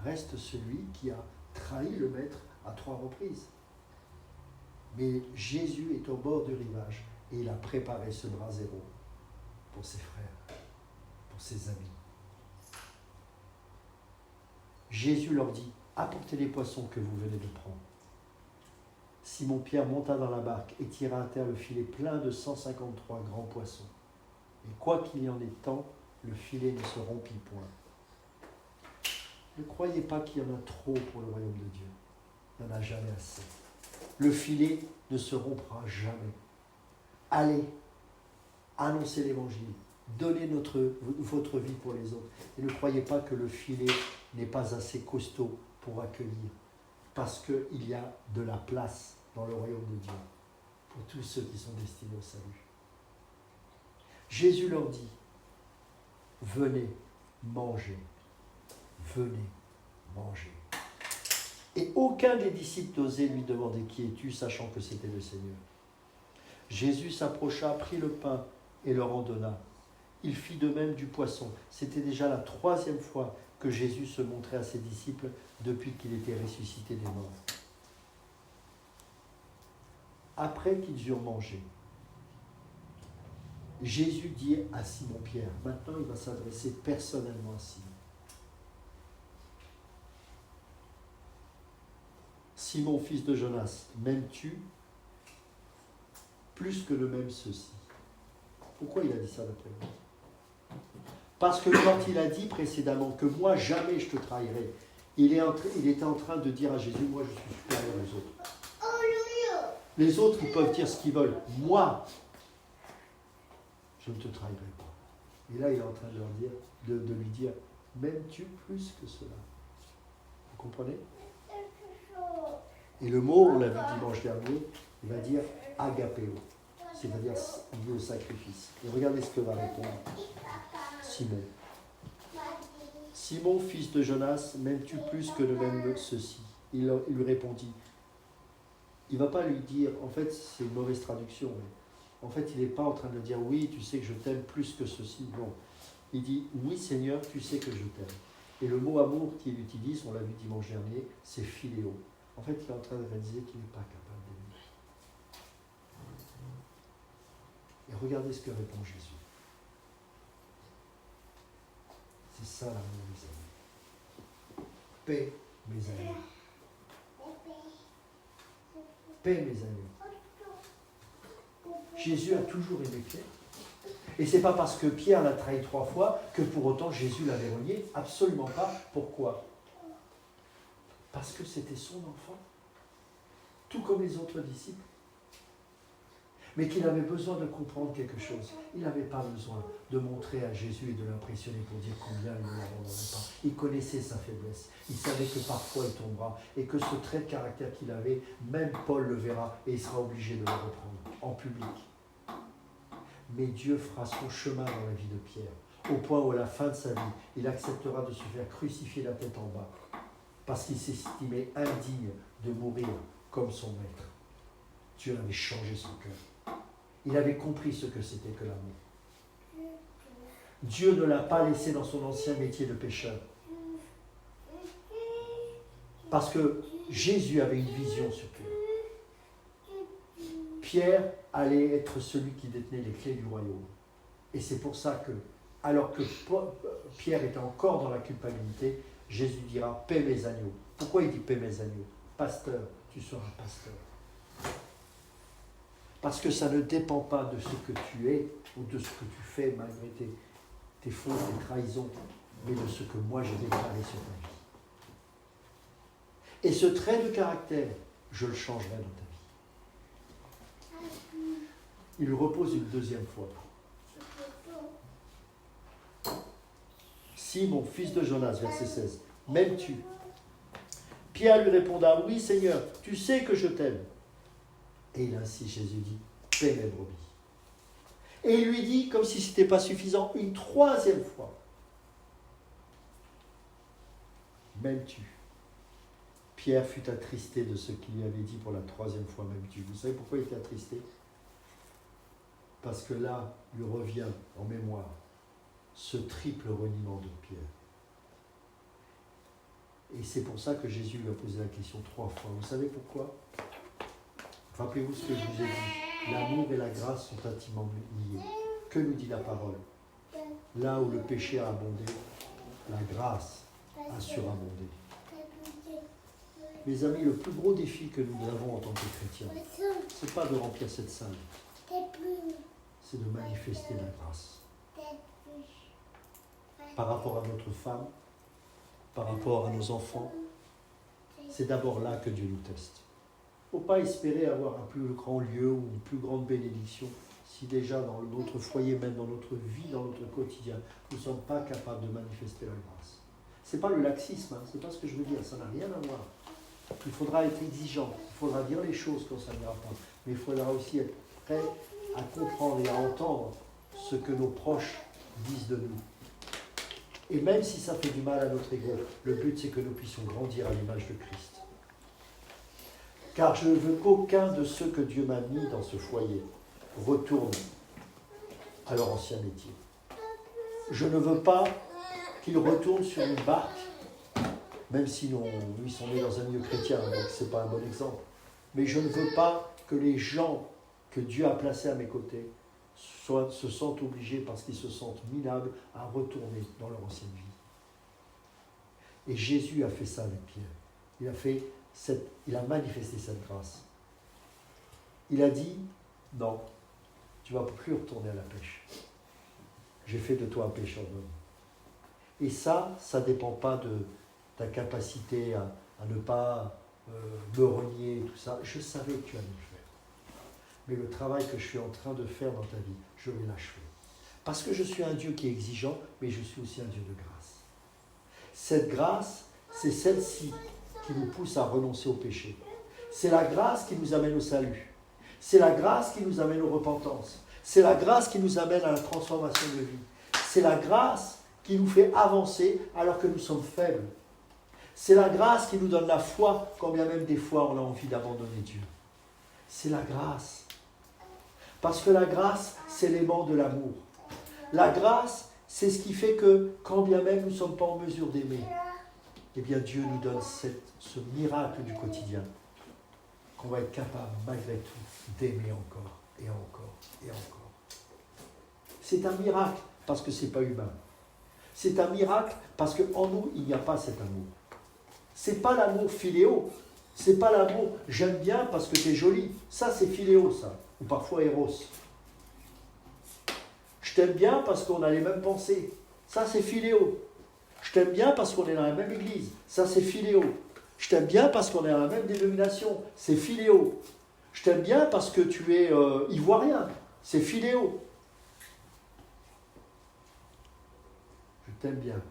reste celui qui a trahi le Maître à 3 reprises. Mais Jésus est au bord du rivage et il a préparé ce brasero pour ses frères, pour ses amis. Jésus leur dit, apportez les poissons que vous venez de prendre. Simon-Pierre monta dans la barque et tira à terre le filet plein de 153 grands poissons. Et quoi qu'il y en ait tant, le filet ne se rompit point. Ne croyez pas qu'il y en a trop pour le royaume de Dieu. Il n'y en a jamais assez. Le filet ne se rompra jamais. Allez, annoncez l'évangile. Donnez votre vie pour les autres. Et ne croyez pas que le filet n'est pas assez costaud pour accueillir. Parce qu'il y a de la place dans le royaume de Dieu pour tous ceux qui sont destinés au salut. Jésus leur dit, venez manger. Venez manger. Et aucun des disciples n'osait lui demander qui es-tu, sachant que c'était le Seigneur. Jésus s'approcha, prit le pain et leur en donna. Il fit de même du poisson. C'était déjà la 3e fois que Jésus se montrait à ses disciples depuis qu'il était ressuscité des morts. Après qu'ils eurent mangé, Jésus dit à Simon-Pierre, maintenant il va s'adresser personnellement à Simon. Simon, fils de Jonas, m'aimes-tu plus que de même ceci? Pourquoi il a dit ça d'après vous? Parce que quand il a dit précédemment que moi jamais je te trahirai, il était en train de dire à Jésus, moi je suis supérieur aux autres. Les autres, ils peuvent dire ce qu'ils veulent. Moi, je ne te trahirai pas. Et là, il est en train de, lui dire, m'aimes-tu plus que cela? Vous comprenez? Et le mot, on l'a vu dimanche dernier, il va dire agapéo, c'est-à-dire lié au sacrifice. Et regardez ce que va répondre Simon. Simon, fils de Jonas, m'aimes-tu plus que de même ceci? Il lui répondit. Il ne va pas lui dire, en fait, c'est une mauvaise traduction. En fait, il n'est pas en train de dire, oui, tu sais que je t'aime plus que ceci. Non. Il dit, oui, Seigneur, tu sais que je t'aime. Et le mot amour qu'il utilise, on l'a vu dimanche dernier, c'est philéo. En fait, il est en train de réaliser qu'il n'est pas capable d'aimer. Et regardez ce que répond Jésus. C'est ça l'amour, mes amis. Paix, mes amis. Paix, mes amis. Jésus a toujours aimé Pierre. Et ce n'est pas parce que Pierre l'a trahi 3 fois que pour autant Jésus l'avait renié. Absolument pas. Pourquoi? Parce que c'était son enfant. Tout comme les autres disciples. Mais qu'il avait besoin de comprendre quelque chose. Il n'avait pas besoin de montrer à Jésus et de l'impressionner pour dire combien il ne l'abandonnait pas. Il connaissait sa faiblesse. Il savait que parfois il tombera et que ce trait de caractère qu'il avait, même Paul le verra et il sera obligé de le reprendre en public. Mais Dieu fera son chemin dans la vie de Pierre, au point où à la fin de sa vie, il acceptera de se faire crucifier la tête en bas, parce qu'il s'estimait indigne de mourir comme son maître. Dieu avait changé son cœur. Il avait compris ce que c'était que l'amour. Dieu ne l'a pas laissé dans son ancien métier de pécheur. Parce que Jésus avait une vision sur Pierre. Pierre allait être celui qui détenait les clés du royaume. Et c'est pour ça que, alors que Pierre était encore dans la culpabilité, Jésus dira « paie mes agneaux ». Pourquoi il dit « paie mes agneaux » ? Pasteur, tu seras pasteur. Parce que ça ne dépend pas de ce que tu es ou de ce que tu fais malgré tes fautes, tes trahisons, mais de ce que moi j'ai déclaré sur ta vie. Et ce trait de caractère, je le changerai dans ta vie. Il repose une deuxième fois. Simon, fils de Jonas, verset 16, m'aimes-tu ? Pierre lui répondra, oui Seigneur, tu sais que je t'aime. Et il insiste, Jésus dit, paie mes brebis. Et il lui dit, comme si ce n'était pas suffisant, une troisième fois, m'aimes-tu ? Pierre fut attristé de ce qu'il lui avait dit pour la troisième fois, m'aimes-tu ? Vous savez pourquoi il était attristé ? Parce que là, lui revient en mémoire ce triple reniement de Pierre. Et c'est pour ça que Jésus lui a posé la question 3 fois. Vous savez pourquoi ? Rappelez-vous ce que je vous ai dit. L'amour et la grâce sont intimement liés. Que nous dit la parole ? Là où le péché a abondé, la grâce a surabondé. Mes amis, le plus gros défi que nous avons en tant que chrétiens, ce n'est pas de remplir cette salle, c'est de manifester la grâce. Par rapport à notre femme, par rapport à nos enfants, c'est d'abord là que Dieu nous teste. Il ne faut pas espérer avoir un plus grand lieu ou une plus grande bénédiction si déjà dans notre foyer, même dans notre vie, dans notre quotidien, nous ne sommes pas capables de manifester la grâce. Ce n'est pas le laxisme, hein, ce n'est pas ce que je veux dire, ça n'a rien à voir. Il faudra être exigeant, il faudra dire les choses quand ça n'ira pas, mais il faudra aussi être prêt à comprendre et à entendre ce que nos proches disent de nous. Et même si ça fait du mal à notre ego, le but c'est que nous puissions grandir à l'image de Christ. Car je ne veux qu'aucun de ceux que Dieu m'a mis dans ce foyer retourne à leur ancien métier. Je ne veux pas qu'ils retournent sur une barque, même si ils sont nés dans un milieu chrétien, donc ce n'est pas un bon exemple. Mais je ne veux pas que les gens que Dieu a placés à mes côtés se sentent obligés, parce qu'ils se sentent minables, à retourner dans leur ancienne vie. Et Jésus a fait ça avec Pierre. Il a manifesté cette grâce. Il a dit, non, tu ne vas plus retourner à la pêche. J'ai fait de toi un pêcheur d'hommes. Et ça ne dépend pas de ta capacité à ne pas me renier, tout ça. Je savais que tu allais le faire. Mais le travail que je suis en train de faire dans ta vie, je vais l'achever. Parce que je suis un Dieu qui est exigeant, mais je suis aussi un Dieu de grâce. Cette grâce, c'est celle-ci qui nous pousse à renoncer au péché. C'est la grâce qui nous amène au salut. C'est la grâce qui nous amène aux repentances. C'est la grâce qui nous amène à la transformation de vie. C'est la grâce qui nous fait avancer alors que nous sommes faibles. C'est la grâce qui nous donne la foi, quand bien même des fois on a envie d'abandonner Dieu. C'est la grâce. Parce que la grâce, c'est l'aimant de l'amour. La grâce, c'est ce qui fait que, quand bien même nous ne sommes pas en mesure d'aimer, eh bien Dieu nous donne ce miracle du quotidien, qu'on va être capable, malgré tout, d'aimer encore, et encore, et encore. C'est un miracle, parce que ce n'est pas humain. C'est un miracle, parce qu'en nous, il n'y a pas cet amour. Ce n'est pas l'amour philéo. Ce n'est pas l'amour « j'aime bien parce que tu es jolie ». Ça, c'est philéo, ça. Ou parfois éros. Je t'aime bien parce qu'on a les mêmes pensées. Ça, c'est philéo. Je t'aime bien parce qu'on est dans la même église. Ça, c'est philéo. Je t'aime bien parce qu'on est dans la même dénomination. C'est philéo. Je t'aime bien parce que tu es ivoirien. C'est philéo. Je t'aime bien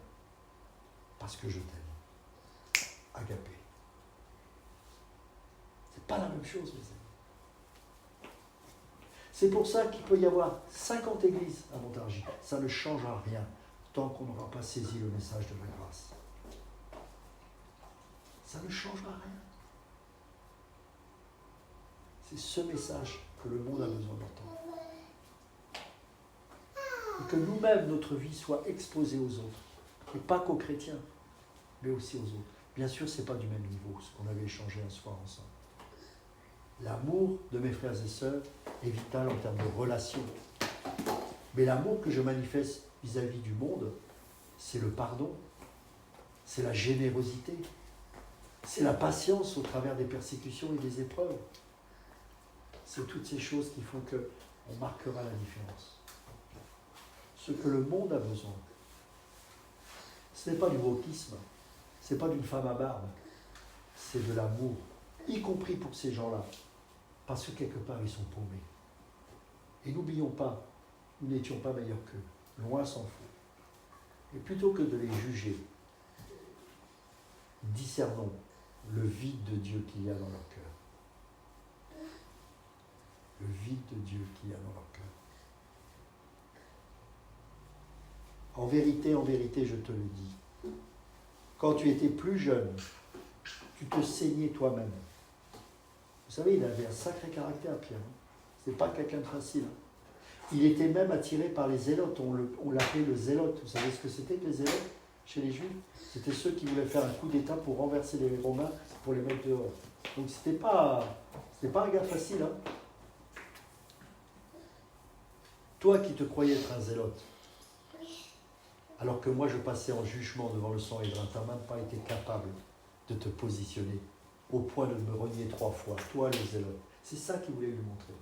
parce que je t'aime. Agapé. C'est pas la même chose, mes amis. C'est pour ça qu'il peut y avoir 50 églises à Montargis. Ça ne changera rien tant qu'on n'aura pas saisi le message de la grâce. Ça ne changera rien. C'est ce message que le monde a besoin d'entendre. Et que nous-mêmes, notre vie soit exposée aux autres. Et pas qu'aux chrétiens, mais aussi aux autres. Bien sûr, ce n'est pas du même niveau, ce qu'on avait échangé un soir ensemble. L'amour de mes frères et sœurs est vital en termes de relation. Mais l'amour que je manifeste vis-à-vis du monde, c'est le pardon, c'est la générosité, c'est la patience au travers des persécutions et des épreuves. C'est toutes ces choses qui font qu'on marquera la différence. Ce que le monde a besoin, ce n'est pas du wokisme, ce n'est pas d'une femme à barbe, c'est de l'amour, y compris pour ces gens-là, parce que quelque part ils sont paumés. Et n'oublions pas, nous n'étions pas meilleurs qu'eux, loin s'en faut. Et plutôt que de les juger, discernons le vide de Dieu qu'il y a dans leur cœur. Le vide de Dieu qu'il y a dans leur cœur. En vérité, je te le dis, quand tu étais plus jeune, tu te saignais toi-même. Vous savez, il avait un sacré caractère, Pierre. Ce n'est pas quelqu'un de facile. Il était même attiré par les zélotes. On l'appelait le zélote. Vous savez ce que c'était que les zélotes chez les Juifs? C'était ceux qui voulaient faire un coup d'État pour renverser les Romains, pour les mettre dehors. Donc c'était pas un gars facile. Hein. Toi qui te croyais être un zélote, alors que moi je passais en jugement devant le Sanhédrin, tu n'as même pas été capable de te positionner au point de me renier 3 fois, toi le zélote. C'est ça qu'il voulait lui montrer.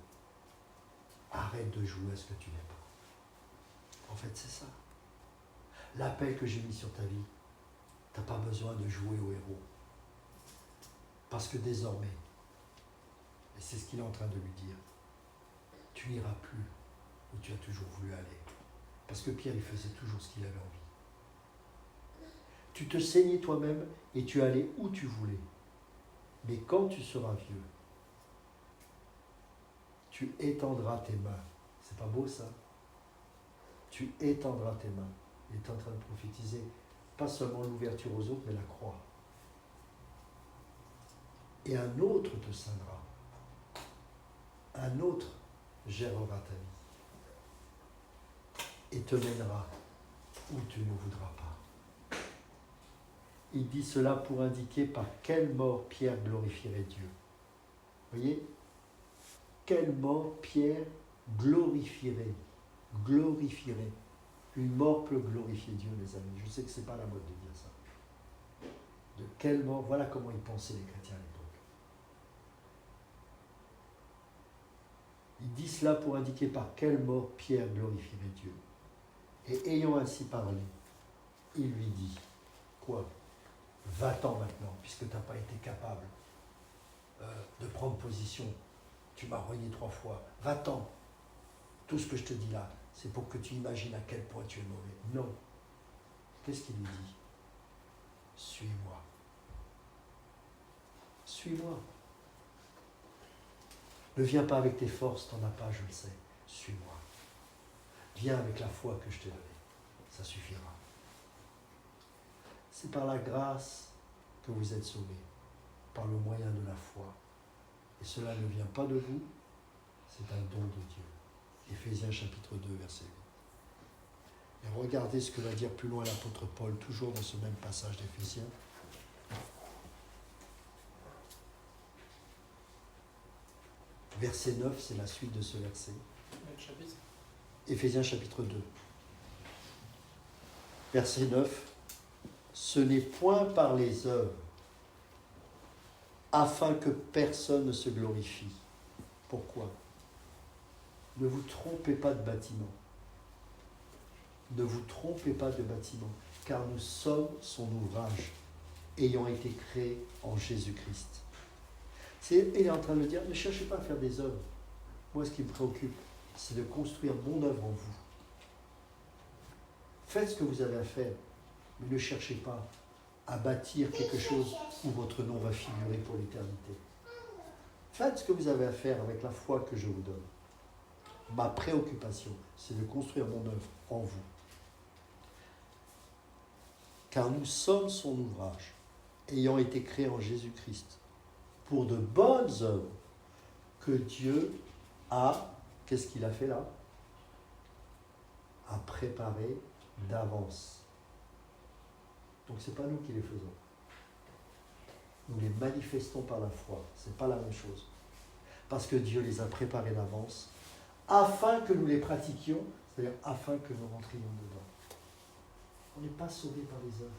Arrête de jouer à ce que tu n'es pas. En fait, c'est ça. L'appel que j'ai mis sur ta vie, tu n'as pas besoin de jouer au héros. Parce que désormais, et c'est ce qu'il est en train de lui dire, tu n'iras plus où tu as toujours voulu aller. Parce que Pierre, il faisait toujours ce qu'il avait envie. Tu te saignais toi-même et tu allais où tu voulais. Mais quand tu seras vieux, tu étendras tes mains. C'est pas beau ça? Tu étendras tes mains. Il est en train de prophétiser pas seulement l'ouverture aux autres, mais la croix. Et un autre te scindra. Un autre gérera ta vie. Et te mènera où tu ne voudras pas. Il dit cela pour indiquer par quelle mort Pierre glorifierait Dieu. Vous voyez? Quelle mort Pierre glorifierait. Glorifierait. Une mort peut glorifier Dieu, les amis. Je sais que ce n'est pas la mode de dire ça. De quelle mort? Voilà comment ils pensaient les chrétiens à l'époque. Il dit cela pour indiquer par quelle mort Pierre glorifierait Dieu. Et ayant ainsi parlé, il lui dit, quoi? Va-t'en maintenant, puisque tu n'as pas été capable de prendre position. Tu m'as renié 3 fois. Va-t'en. Tout ce que je te dis là, c'est pour que tu imagines à quel point tu es mauvais. Non. Qu'est-ce qu'il lui dit? Suis-moi. Suis-moi. Ne viens pas avec tes forces, t'en as pas, je le sais. Suis-moi. Viens avec la foi que je t'ai donnée. Ça suffira. C'est par la grâce que vous êtes sauvés, par le moyen de la foi. Et cela ne vient pas de vous, c'est un don de Dieu. Éphésiens chapitre 2, verset 8. Et regardez ce que va dire plus loin l'apôtre Paul, toujours dans ce même passage d'Éphésiens. Verset 9, c'est la suite de ce verset. Quel chapitre? Éphésiens chapitre 2. Verset 9. Ce n'est point par les œuvres, afin que personne ne se glorifie. Pourquoi? Ne vous trompez pas de bâtiment. Ne vous trompez pas de bâtiment, car nous sommes son ouvrage, ayant été créés en Jésus-Christ. Il est en train de dire, ne cherchez pas à faire des œuvres. Moi, ce qui me préoccupe, c'est de construire mon œuvre en vous. Faites ce que vous avez à faire, mais ne cherchez pas à bâtir quelque chose où votre nom va figurer pour l'éternité. Faites ce que vous avez à faire avec la foi que je vous donne. Ma préoccupation, c'est de construire mon œuvre en vous. Car nous sommes son ouvrage, ayant été créés en Jésus-Christ, pour de bonnes œuvres que Dieu a, qu'est-ce qu'il a fait là? A préparé d'avance. Donc ce n'est pas nous qui les faisons. nous les manifestons par la foi. Ce n'est pas la même chose. Parce que Dieu les a préparés d'avance, afin que nous les pratiquions, c'est-à-dire afin que nous rentrions dedans. On n'est pas sauvés par les œuvres,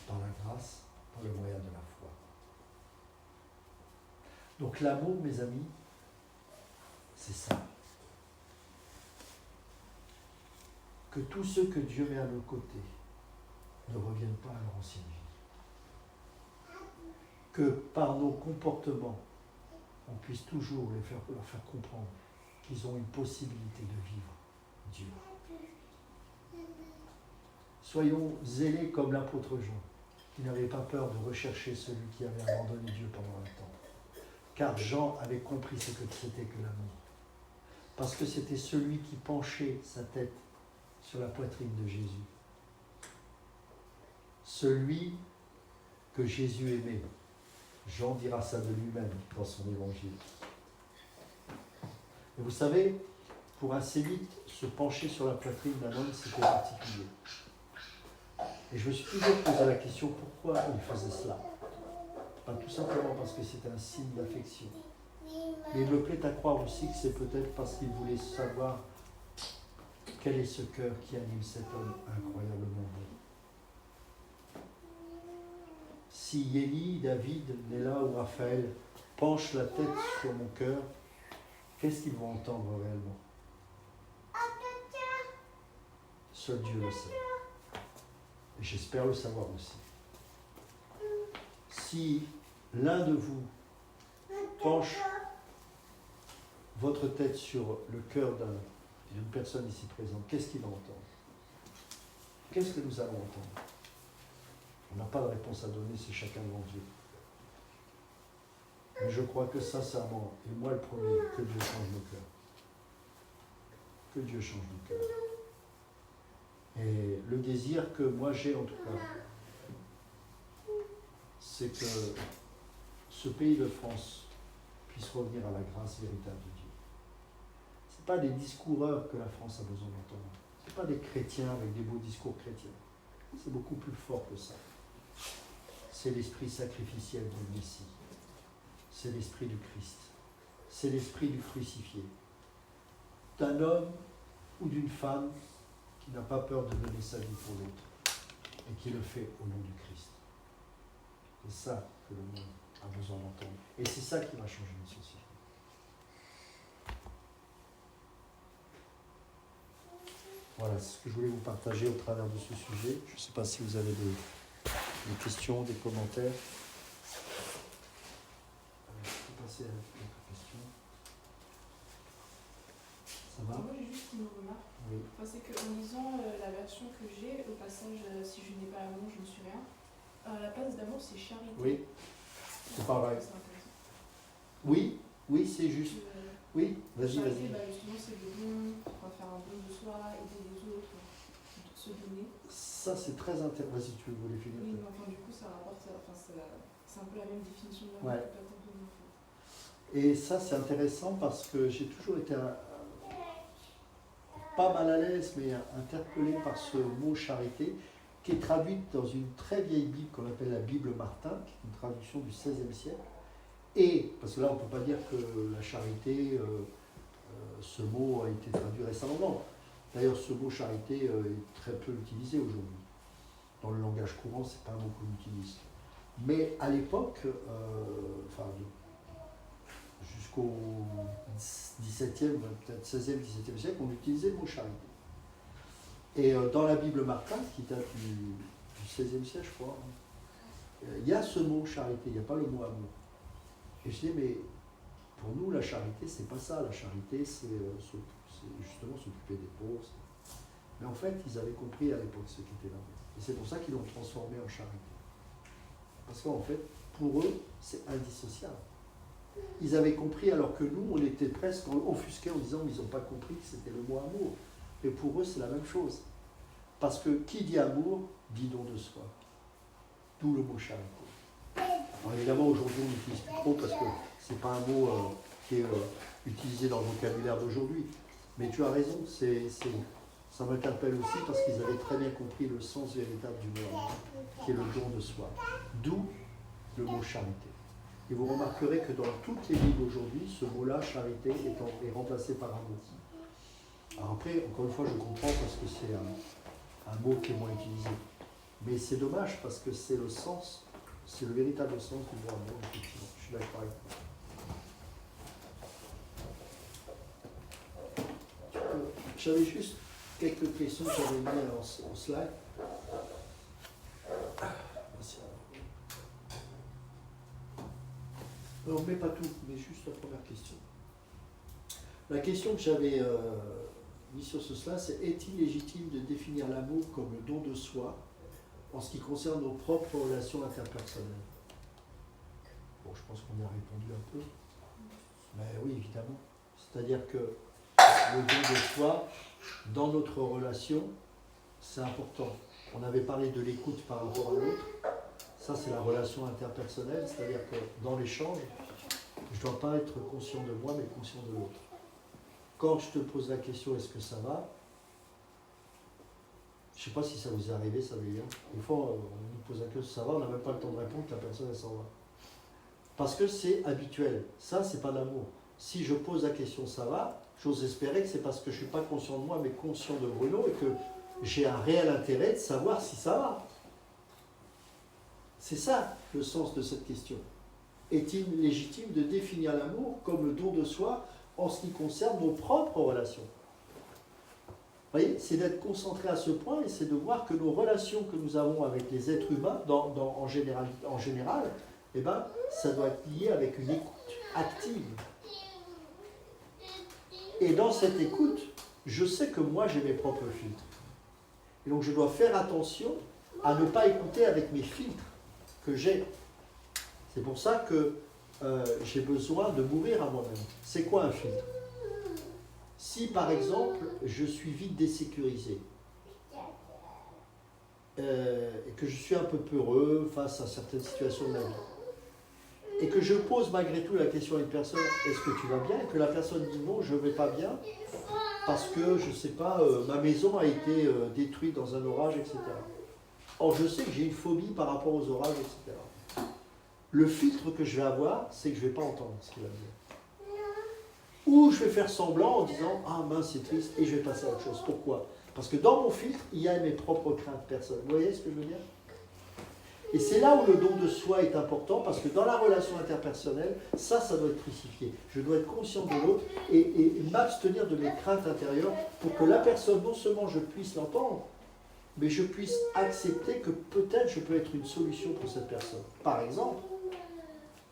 par la grâce, par le moyen de la foi. Donc l'amour, mes amis, c'est ça. Que tous ceux que Dieu met à nos côtés ne reviennent pas à leur ancienne vie. Que par nos comportements, on puisse toujours leur faire comprendre qu'ils ont une possibilité de vivre Dieu. Soyons zélés comme l'apôtre Jean, qui n'avait pas peur de rechercher celui qui avait abandonné Dieu pendant un temps. Car Jean avait compris ce que c'était que l'amour. Parce que c'était celui qui penchait sa tête sur la poitrine de Jésus. Celui que Jésus aimait. Jean dira ça de lui-même dans son évangile. Et vous savez, pour un sémite, se pencher sur la poitrine d'un homme, c'était particulier. Et je me suis toujours posé la question, pourquoi il faisait cela? Pas tout simplement parce que c'était un signe d'affection. Mais il me plaît à croire aussi que c'est peut-être parce qu'il voulait savoir quel est ce cœur qui anime cet homme incroyablement beau. Si Élie, David, Néla ou Raphaël penchent la tête sur mon cœur, qu'est-ce qu'ils vont entendre réellement? Seul Dieu le sait. Et j'espère le savoir aussi. Si l'un de vous penche votre tête sur le cœur d'une personne ici présente, qu'est-ce qu'il va entendre? Qu'est-ce que nous allons entendre? On n'a pas de réponse à donner, c'est chacun devant Dieu. Mais je crois que sincèrement, et moi le premier, que Dieu change nos cœurs. Que Dieu change nos cœurs. Et le désir que moi j'ai en tout cas, c'est que ce pays de France puisse revenir à la grâce véritable de Dieu. Ce n'est pas des discoureurs que la France a besoin d'entendre. Ce n'est pas des chrétiens avec des beaux discours chrétiens. C'est beaucoup plus fort que ça. C'est l'esprit sacrificiel du Messie. C'est l'esprit du Christ. C'est l'esprit du crucifié. D'un homme ou d'une femme qui n'a pas peur de donner sa vie pour l'autre et qui le fait au nom du Christ. C'est ça que le monde a besoin d'entendre. Et c'est ça qui va changer une société. Voilà, c'est ce que je voulais vous partager au travers de ce sujet. Je ne sais pas si vous avez des questions, des commentaires. Je peux passer à d'autres questions. Ça va? Moi, j'ai juste une remarque. Oui. Enfin, c'est qu'en lisant la version que j'ai, au passage, si je n'ai pas l'amour, je ne suis rien. La place d'amour, c'est charité. Oui, c'est pareil. C'est intéressant. Oui, oui, c'est juste. Oui, vas-y, Charité, vas-y. justement, c'est le don, faire un don de soi, aider les autres, se donner. Ça, c'est très intéressant. Vas-y, tu voulais finir. Oui, mais enfin, du coup, ça rapporte, c'est un peu la même définition de l'amour. Ouais. Et ça, c'est intéressant parce que j'ai toujours été pas mal à l'aise, mais interpellé par ce mot charité, qui est traduite dans une très vieille Bible qu'on appelle la Bible Martin, qui est une traduction du XVIe siècle. Et, parce que là, on ne peut pas dire que la charité, ce mot a été traduit récemment. Non. D'ailleurs, ce mot charité est très peu utilisé aujourd'hui. Dans le langage courant, ce n'est pas un mot qu'on utilise. Mais à l'époque, jusqu'au XVIIe, peut-être XVIe, XVIIe siècle, on utilisait le mot charité. Et dans la Bible Martin, qui date du XVIe siècle, je crois, il y a ce mot charité, il n'y a pas le mot amour. Et je dis, mais pour nous, la charité, c'est pas ça. La charité, c'est justement s'occuper des pauvres. Mais en fait, ils avaient compris à l'époque ce qu'était l'amour. Et c'est pour ça qu'ils l'ont transformé en charité. Parce qu'en fait, pour eux, c'est indissociable. Ils avaient compris alors que nous, on était presque offusqués en disant qu'ils n'ont pas compris que c'était le mot amour. Et pour eux, c'est la même chose. Parce que qui dit amour, dit don de soi. D'où le mot charité. Alors évidemment, aujourd'hui, on n'utilise plus trop parce que ce n'est pas un mot qui est utilisé dans le vocabulaire d'aujourd'hui. Mais tu as raison, ça m'interpelle aussi parce qu'ils avaient très bien compris le sens véritable du mot amour, qui est le don de soi. D'où le mot charité. Et vous remarquerez que dans toutes les Bibles aujourd'hui, ce mot-là, charité, est remplacé par amour. Alors après, encore une fois, je comprends parce que c'est un mot qui est moins utilisé. Mais c'est dommage parce que c'est le sens, c'est le véritable sens du mot amour, effectivement. Je suis d'accord avec vous. J'avais juste quelques questions que j'avais mises en slide. Non, mais pas tout, mais juste la première question. La question que j'avais mise sur ce slide, c'est est-il légitime de définir l'amour comme le don de soi en ce qui concerne nos propres relations interpersonnelles? Bon, je pense qu'on y a répondu un peu. Mais oui, évidemment. C'est-à-dire que le don de soi, dans notre relation, c'est important. On avait parlé de l'écoute par rapport à l'autre. Ça, c'est la relation interpersonnelle, c'est-à-dire que dans l'échange, je ne dois pas être conscient de moi, mais conscient de l'autre. Quand je te pose la question, est-ce que ça va? Je ne sais pas si ça vous est arrivé, ça veut dire. Des fois, on nous pose la question, ça va, on n'a même pas le temps de répondre, la personne, elle s'en va. Parce que c'est habituel. Ça, c'est pas de l'amour. Si je pose la question, ça va, j'ose espérer que c'est parce que je ne suis pas conscient de moi, mais conscient de Bruno, et que j'ai un réel intérêt de savoir si ça va. C'est ça le sens de cette question. Est-il légitime de définir l'amour comme le don de soi en ce qui concerne nos propres relations? Vous voyez, c'est d'être concentré à ce point et c'est de voir que nos relations que nous avons avec les êtres humains, en général, eh ben, ça doit être lié avec une écoute active. Et dans cette écoute, je sais que moi j'ai mes propres filtres. Et donc je dois faire attention à ne pas écouter avec mes filtres que j'ai. C'est pour ça que j'ai besoin de m'ouvrir à moi-même. C'est quoi un filtre? Si par exemple je suis vite désécurisé et que je suis un peu peureux face à certaines situations de la vie, et que je pose malgré tout la question à une personne, est-ce que tu vas bien? Et que la personne dit non, je ne vais pas bien, parce que, je ne sais pas, ma maison a été détruite dans un orage, etc. Or, je sais que j'ai une phobie par rapport aux orages, etc. Le filtre que je vais avoir, c'est que je ne vais pas entendre ce qu'il va dire. Ou je vais faire semblant en disant « Ah mince, c'est triste » et je vais passer à autre chose. Pourquoi? Parce que dans mon filtre, il y a mes propres craintes personnelles. Vous voyez ce que je veux dire? Et c'est là où le don de soi est important, parce que dans la relation interpersonnelle, ça doit être crucifié. Je dois être conscient de l'autre et m'abstenir de mes craintes intérieures pour que la personne, non seulement je puisse l'entendre, mais je puisse accepter que peut-être je peux être une solution pour cette personne. Par exemple,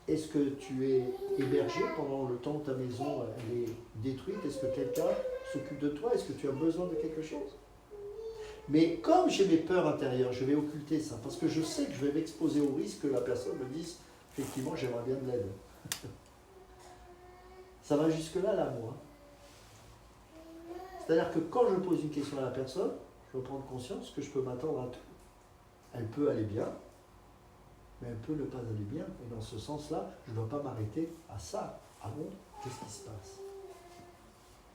est-ce que tu es hébergé pendant le temps où ta maison elle est détruite? Est-ce que quelqu'un s'occupe de toi? Est-ce que tu as besoin de quelque chose? Mais comme j'ai mes peurs intérieures, je vais occulter ça, parce que je sais que je vais m'exposer au risque que la personne me dise « Effectivement, j'aimerais bien de l'aide. » Ça va jusque-là, l'amour. C'est-à-dire que quand je pose une question à la personne, je dois prendre conscience que je peux m'attendre à tout. Elle peut aller bien, mais elle peut ne pas aller bien. Et dans ce sens-là, je ne dois pas m'arrêter à ça. Ah bon, qu'est-ce qui se passe?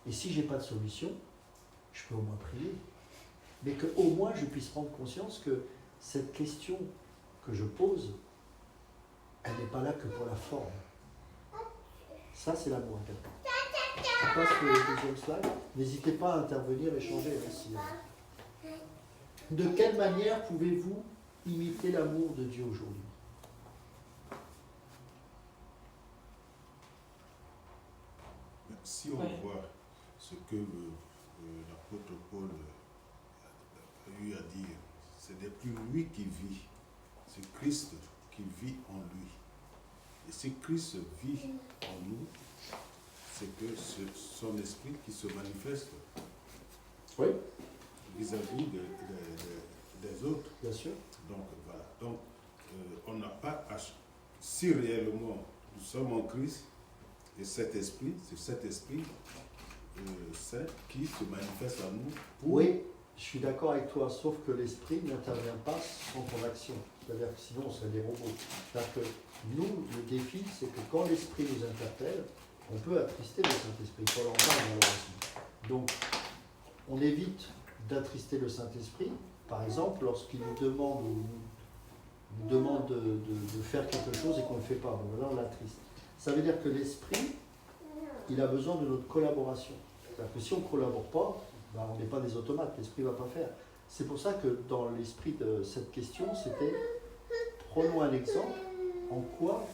Et si je n'ai pas de solution, je peux au moins prier. Mais qu'au moins je puisse prendre conscience que cette question que je pose, elle n'est pas là que pour la forme. Ça, c'est l'amour interpersonnel. On passe au deuxième slide. N'hésitez pas à intervenir, échanger. Merci. De quelle manière pouvez-vous imiter l'amour de Dieu aujourd'hui? Si on voit ce que l'apôtre Paul a eu à dire, ce n'est plus lui qui vit, c'est Christ qui vit en lui. Et si Christ vit en nous, c'est que c'est son esprit qui se manifeste vis-à-vis des autres. Bien sûr. Donc voilà. Donc on n'a pas à... Si réellement nous sommes en Christ, et cet esprit, c'est cet esprit saint qui se manifeste à nous. Oui, je suis d'accord avec toi, sauf que l'esprit n'intervient pas sans ton action. C'est-à-dire que sinon on serait des robots. C'est-à-dire que nous, le défi, c'est que quand l'esprit nous interpelle, on peut attrister le Saint-Esprit. Paul en parle malheureusement. Donc, on évite d'attrister le Saint-Esprit. Par exemple, lorsqu'il nous demande ou nous demande de faire quelque chose et qu'on ne le fait pas. Bon, là, on l'attriste. Ça veut dire que l'esprit, il a besoin de notre collaboration. C'est-à-dire que si on ne collabore pas, ben, on n'est pas des automates, l'esprit ne va pas faire. C'est pour ça que dans l'esprit de cette question, c'était prenons un exemple en quoi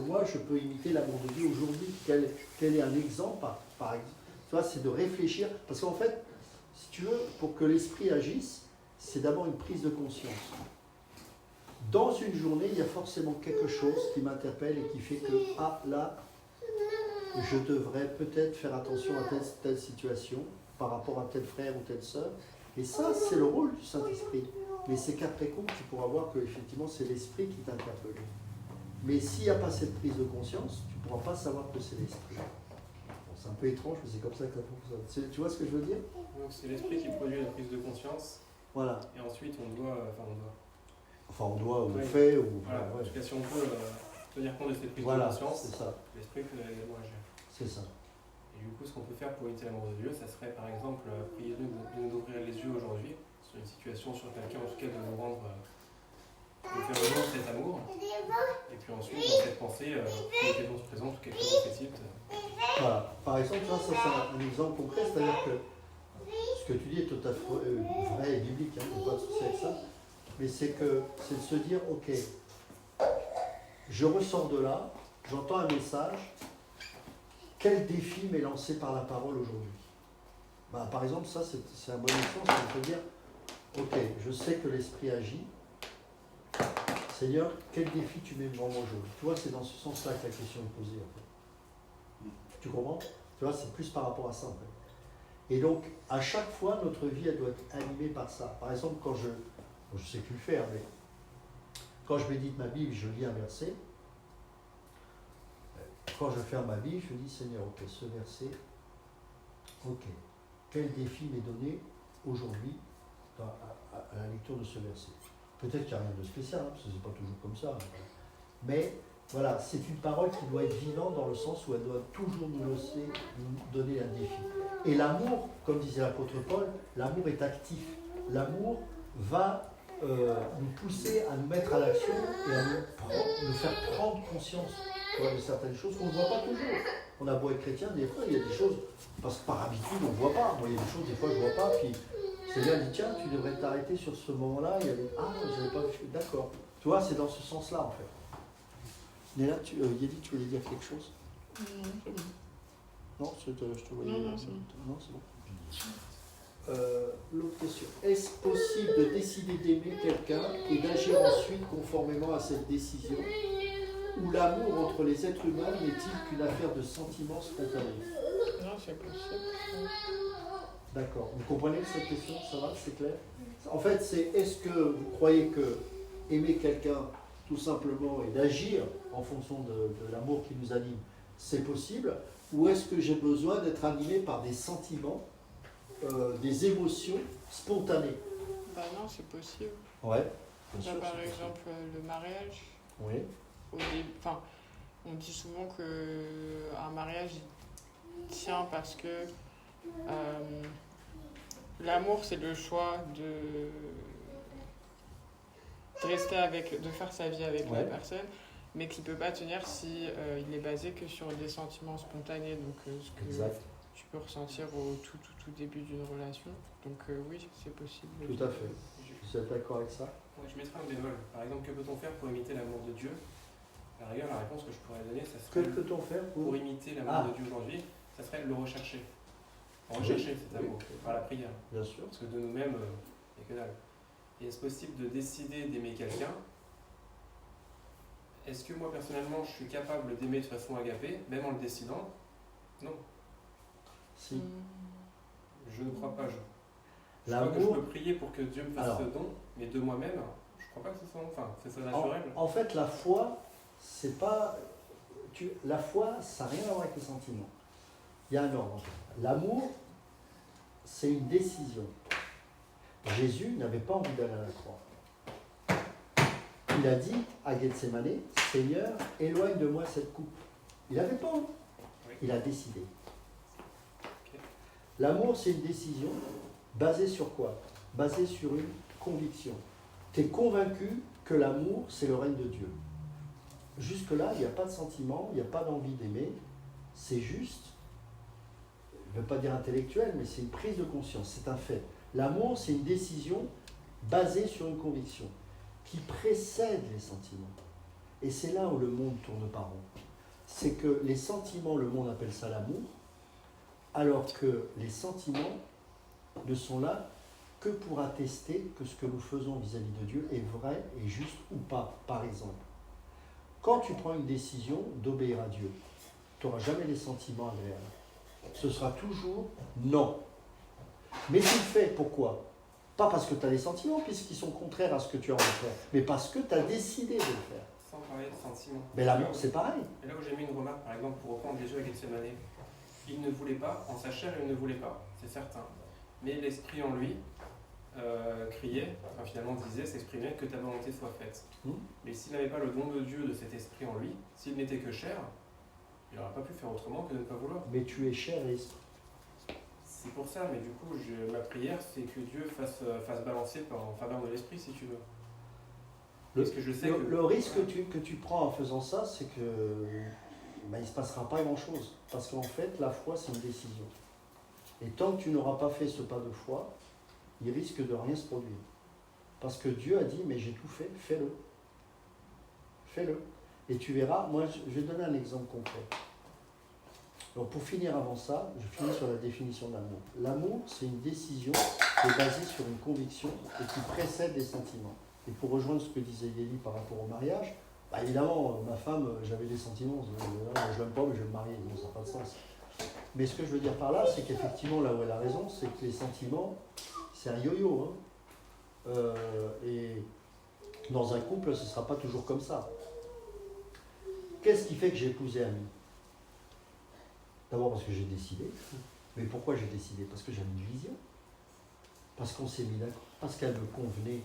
moi je peux imiter l'amour de Dieu aujourd'hui. Quel est un exemple par exemple? Tu vois, c'est de réfléchir. Parce qu'en fait, si tu veux, pour que l'esprit agisse, c'est d'abord une prise de conscience. Dans une journée, il y a forcément quelque chose qui m'interpelle et qui fait que, ah là, je devrais peut-être faire attention à telle situation par rapport à tel frère ou telle sœur. Et ça, c'est le rôle du Saint-Esprit. Mais c'est qu'après coup, tu pourras voir qu'effectivement, c'est l'Esprit qui t'interpelle. Mais s'il n'y a pas cette prise de conscience, tu ne pourras pas savoir que c'est l'Esprit. Bon, c'est un peu étrange, mais c'est comme ça que ça fonctionne. Tu vois ce que je veux dire? Donc c'est l'esprit qui produit la prise de conscience. Voilà. Et ensuite on doit. Ou ouais. fait, ou... Voilà. Ouais. En tout cas, si on peut tenir compte de cette prise Voilà, de conscience, c'est ça. l'esprit peut également agir. C'est ça. Et du coup, ce qu'on peut faire pour imiter l'amour de Dieu, ça serait par exemple prier de nous ouvrir les yeux aujourd'hui sur une situation, sur quelqu'un, en tout cas de nous rendre, de faire vivre cet amour. Et puis ensuite, dans cette pensée, quelque chose se présente ou quelque chose se précipite. Voilà. Par exemple, ça c'est un exemple concret, c'est-à-dire que ce que tu dis est tout à fait vrai et biblique, il n'y a pas de souci avec ça, mais c'est de se dire, ok, je ressors de là, j'entends un message, quel défi m'est lancé par la parole aujourd'hui? Bah, par exemple, ça c'est un bon exemple, on peut dire, ok, je sais que l'esprit agit, Seigneur, quel défi tu mets devant moi aujourd'hui? Tu vois, c'est dans ce sens-là que la question est posée, en fait. Tu comprends? Tu vois, c'est plus par rapport à ça, en fait. Et donc, à chaque fois, notre vie, elle doit être animée par ça. Par exemple, quand je sais plus le faire, mais quand je médite ma Bible, je lis un verset. Quand je ferme ma Bible, je dis, Seigneur, ok, ce verset, ok, quel défi m'est donné aujourd'hui à la lecture de ce verset? Peut-être qu'il n'y a rien de spécial, hein, parce que ce n'est pas toujours comme ça. Mais voilà, c'est une parole qui doit être vivante dans le sens où elle doit toujours nous donner un défi. Et l'amour, comme disait l'apôtre Paul, l'amour est actif. L'amour va nous pousser à nous mettre à l'action et à nous faire prendre conscience de certaines choses qu'on ne voit pas toujours. On a beau être chrétien, des fois il y a des choses, parce que par habitude on ne voit pas. Moi il y a des choses, des fois je ne vois pas, puis Seigneur dit tiens, tu devrais t'arrêter sur ce moment-là. Il y avait je n'avais pas vu. D'accord. Tu vois, c'est dans ce sens-là en fait. Néla, Yéli, tu voulais dire quelque chose? Non, je te voyais. Non, c'est bon. Non, c'est bon. L'autre question. Est-ce possible de décider d'aimer quelqu'un et d'agir ensuite conformément à cette décision? Ou l'amour entre les êtres humains n'est-il qu'une affaire de sentiments spontanés? Non, c'est possible. D'accord. Vous comprenez cette question? Ça va? C'est clair? En fait, c'est est-ce que vous croyez que aimer quelqu'un, tout simplement, et d'agir en fonction de l'amour qui nous anime, c'est possible? Ou est-ce que j'ai besoin d'être animé par des sentiments, des émotions spontanées? Bah non, c'est possible. Ouais. Bah, par exemple, le mariage. Oui. On dit souvent qu'un mariage tient parce que l'amour, c'est le choix de rester de faire sa vie avec la personne, mais qui ne peut pas tenir si il est basé que sur des sentiments spontanés, donc ce que tu peux ressentir au tout début d'une relation. Donc oui, c'est possible. Tout à fait. Vous êtes d'accord avec ça? Ouais, je mettrai un bémol. Par exemple, que peut-on faire pour imiter l'amour de Dieu? À la rigueur, la réponse que je pourrais donner, ça serait... Que peut-on faire pour imiter l'amour de Dieu aujourd'hui? Ça serait le rechercher. Rechercher cet amour par la prière. Bien sûr. Parce que de nous-mêmes, il n'y a que dalle. Et est-ce possible de décider d'aimer quelqu'un? Est-ce que moi, personnellement, je suis capable d'aimer de façon agapée, même en le décidant? Non. Si. Je ne crois pas. Je crois que je peux prier pour que Dieu me fasse ce don, mais de moi-même, je ne crois pas que ce soit... Enfin, c'est ça naturel. En fait, la foi, c'est pas... La foi, ça n'a rien à voir avec les sentiments. Il y a un ordre. L'amour, c'est une décision. Jésus n'avait pas envie d'aller à la croix. Il a dit à Gethsémane, Seigneur, éloigne de moi cette coupe. Il n'avait pas envie. Il a décidé. L'amour, c'est une décision basée sur quoi? Basée sur une conviction. Tu es convaincu que l'amour, c'est le règne de Dieu. Jusque-là, il n'y a pas de sentiment, il n'y a pas d'envie d'aimer. C'est juste, je ne veux pas dire intellectuel, mais c'est une prise de conscience, c'est un fait. L'amour, c'est une décision basée sur une conviction qui précède les sentiments. Et c'est là où le monde tourne par rond. C'est que les sentiments, le monde appelle ça l'amour, alors que les sentiments ne sont là que pour attester que ce que nous faisons vis-à-vis de Dieu est vrai et juste ou pas. Par exemple, quand tu prends une décision d'obéir à Dieu, tu n'auras jamais des sentiments agréables. Ce sera toujours non. Mais tu le fais, pourquoi ? Pas parce que tu as des sentiments, puisqu'ils sont contraires à ce que tu as envie de faire, mais parce que tu as décidé de le faire. Sans parler de sentiments. Mais l'amour, c'est pareil. Et là où j'ai mis une remarque, par exemple, pour reprendre Jésus à Gethsemane, il ne voulait pas, en sa chair, il ne voulait pas, c'est certain. Mais l'esprit en lui criait, enfin finalement disait, s'exprimait, que ta volonté soit faite. Mais s'il n'avait pas le don de Dieu, de cet esprit en lui, s'il n'était que chair, il n'aurait pas pu faire autrement que de ne pas vouloir. Mais tu es chair et esprit. C'est pour ça, mais du coup, ma prière, c'est que Dieu fasse balancer en faveur de l'esprit, si tu veux. Parce que je sais que... Le risque que tu prends en faisant ça, c'est que il ne se passera pas grand-chose. Parce qu'en fait, la foi, c'est une décision. Et tant que tu n'auras pas fait ce pas de foi, il risque de rien se produire. Parce que Dieu a dit, mais j'ai tout fait, fais-le. Fais-le. Et tu verras, moi, je vais donner un exemple concret. Donc pour finir avant ça, je finis sur la définition de l'amour. L'amour, c'est une décision qui est basée sur une conviction et qui précède les sentiments. Et pour rejoindre ce que disait Yéli par rapport au mariage, bah évidemment, ma femme, j'avais des sentiments. Je l'aime pas, mais je vais me marier. Non, ça n'a pas de sens. Mais ce que je veux dire par là, c'est qu'effectivement, là où elle a raison, c'est que les sentiments, c'est un yo-yo. Et dans un couple, ce ne sera pas toujours comme ça. Qu'est-ce qui fait que j'ai épousé Annie ? D'abord parce que j'ai décidé. Mais pourquoi j'ai décidé ? Parce que j'avais une vision. Parce qu'on s'est mis d'accord. Parce qu'elle me convenait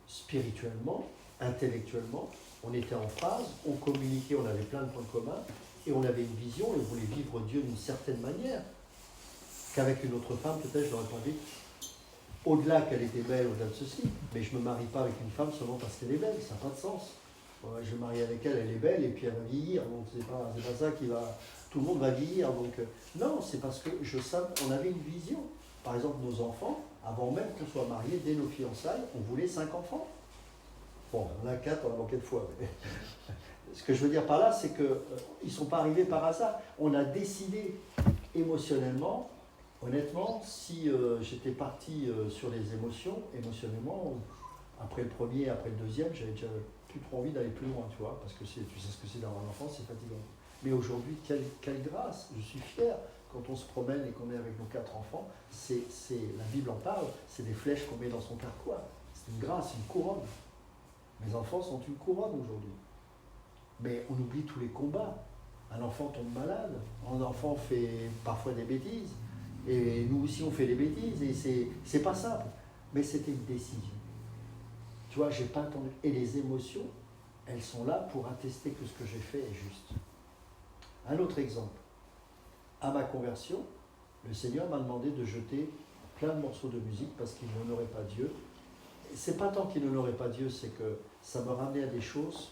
spirituellement, intellectuellement. On était en phase, on communiquait, on avait plein de points communs. Et on avait une vision et on voulait vivre Dieu d'une certaine manière. Qu'avec une autre femme, peut-être, je l'aurais pas vécu. Au-delà qu'elle était belle, au-delà de ceci. Mais je ne me marie pas avec une femme seulement parce qu'elle est belle. Ça n'a pas de sens. Je me marie avec elle, elle est belle et puis elle va vieillir, donc c'est pas ça qui va... Tout le monde va vieillir, donc... Non, c'est parce que on avait une vision. Par exemple, nos enfants, avant même qu'on soit mariés, dès nos fiançailles, on voulait 5 enfants. Bon, on a 4, on a manqué de fois. Mais... Ce que je veux dire par là, c'est qu'ils ne sont pas arrivés par hasard. On a décidé émotionnellement, honnêtement, si j'étais parti sur les émotions, émotionnellement, après le premier, après le deuxième, j'avais déjà plus trop envie d'aller plus loin, tu vois, parce que tu sais ce que c'est d'avoir un enfant, c'est fatigant. Mais aujourd'hui, quelle grâce, je suis fier, quand on se promène et qu'on est avec nos 4 enfants, la Bible en parle, c'est des flèches qu'on met dans son carquois. C'est une grâce, une couronne. Mes enfants sont une couronne aujourd'hui. Mais on oublie tous les combats. Un enfant tombe malade, un enfant fait parfois des bêtises, et nous aussi on fait des bêtises, et c'est pas simple. Mais c'était une décision. Tu vois, j'ai pas attendu. Et les émotions, elles sont là pour attester que ce que j'ai fait est juste. Un autre exemple. À ma conversion, le Seigneur m'a demandé de jeter plein de morceaux de musique parce qu'il n'honorait pas Dieu. C'est pas tant qu'il n'honorait pas Dieu, c'est que ça me ramenait à des choses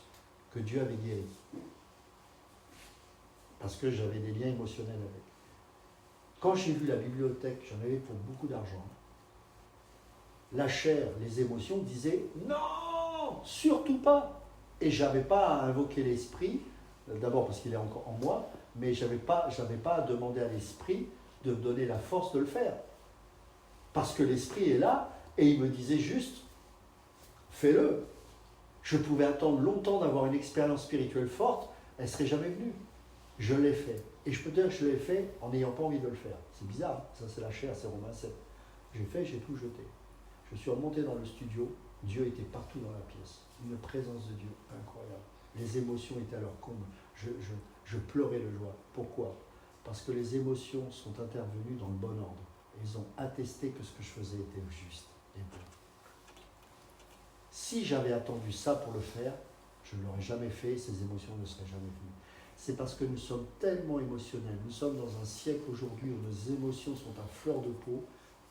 que Dieu avait guéries. Parce que j'avais des liens émotionnels avec. Quand j'ai vu la bibliothèque, j'en avais pour beaucoup d'argent. La chair, les émotions disaient « Non, surtout pas !» Et je n'avais pas à invoquer l'esprit, d'abord parce qu'il est encore en moi, mais je n'avais pas à demander à l'esprit de me donner la force de le faire. Parce que l'esprit est là, et il me disait juste « Fais-le !» Je pouvais attendre longtemps d'avoir une expérience spirituelle forte, elle ne serait jamais venue. Je l'ai fait. Et je peux dire que je l'ai fait en n'ayant pas envie de le faire. C'est bizarre, ça c'est la chair, c'est Romains 7. J'ai fait, j'ai tout jeté. Je suis remonté dans le studio, Dieu était partout dans la pièce. Une présence de Dieu incroyable. Les émotions étaient à leur comble. Je pleurais de joie. Pourquoi ? Parce que les émotions sont intervenues dans le bon ordre. Ils ont attesté que ce que je faisais était juste et bon. Si j'avais attendu ça pour le faire, je ne l'aurais jamais fait et ces émotions ne seraient jamais venues. C'est parce que nous sommes tellement émotionnels. Nous sommes dans un siècle aujourd'hui où nos émotions sont à fleur de peau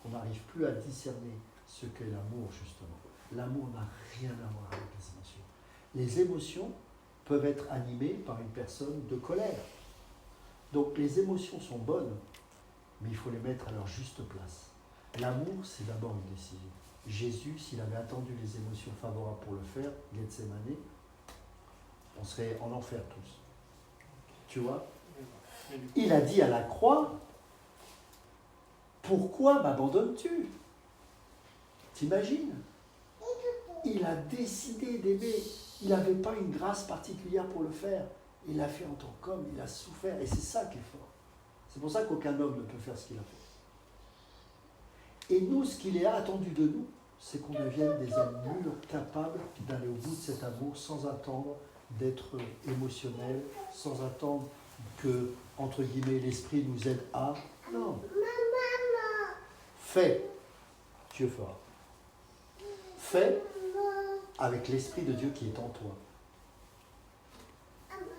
qu'on n'arrive plus à discerner ce qu'est l'amour, justement. L'amour n'a rien à voir avec les émotions. Les émotions peuvent être animées par une personne de colère. Donc les émotions sont bonnes, mais il faut les mettre à leur juste place. L'amour, c'est d'abord une décision. Jésus, s'il avait attendu les émotions favorables pour le faire, Gethsémani, on serait en enfer tous. Tu vois ? Il a dit à la croix, pourquoi m'abandonnes-tu ? T'imagines ? Il a décidé d'aimer. Il n'avait pas une grâce particulière pour le faire. Il l'a fait en tant qu'homme, il a souffert. Et c'est ça qui est fort. C'est pour ça qu'aucun homme ne peut faire ce qu'il a fait. Et nous, ce qu'il est attendu de nous, c'est qu'on devienne des hommes mûrs, capables d'aller au bout de cet amour sans attendre d'être émotionnel, sans attendre que, entre guillemets, l'esprit nous aide à... Non. Fais, Dieu fera. Fais avec l'esprit de Dieu qui est en toi.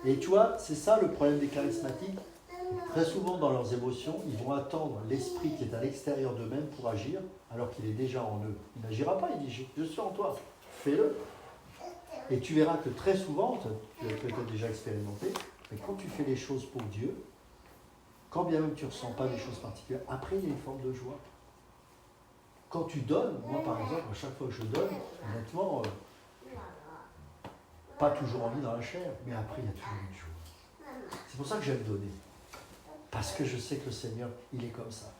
Et tu vois, c'est ça le problème des charismatiques. Très souvent dans leurs émotions, ils vont attendre l'esprit qui est à l'extérieur d'eux-mêmes pour agir, alors qu'il est déjà en eux. Il n'agira pas, il dit, je suis en toi, fais-le. Et tu verras que très souvent, tu l'as peut-être déjà expérimenté, mais quand tu fais les choses pour Dieu, quand bien même tu ne ressens pas des choses particulières, après il y a une forme de joie. Quand tu donnes, moi par exemple, à chaque fois que je donne, honnêtement, pas toujours envie dans la chair, mais après il y a toujours une joie. C'est pour ça que j'aime donner. Parce que je sais que le Seigneur, il est comme ça.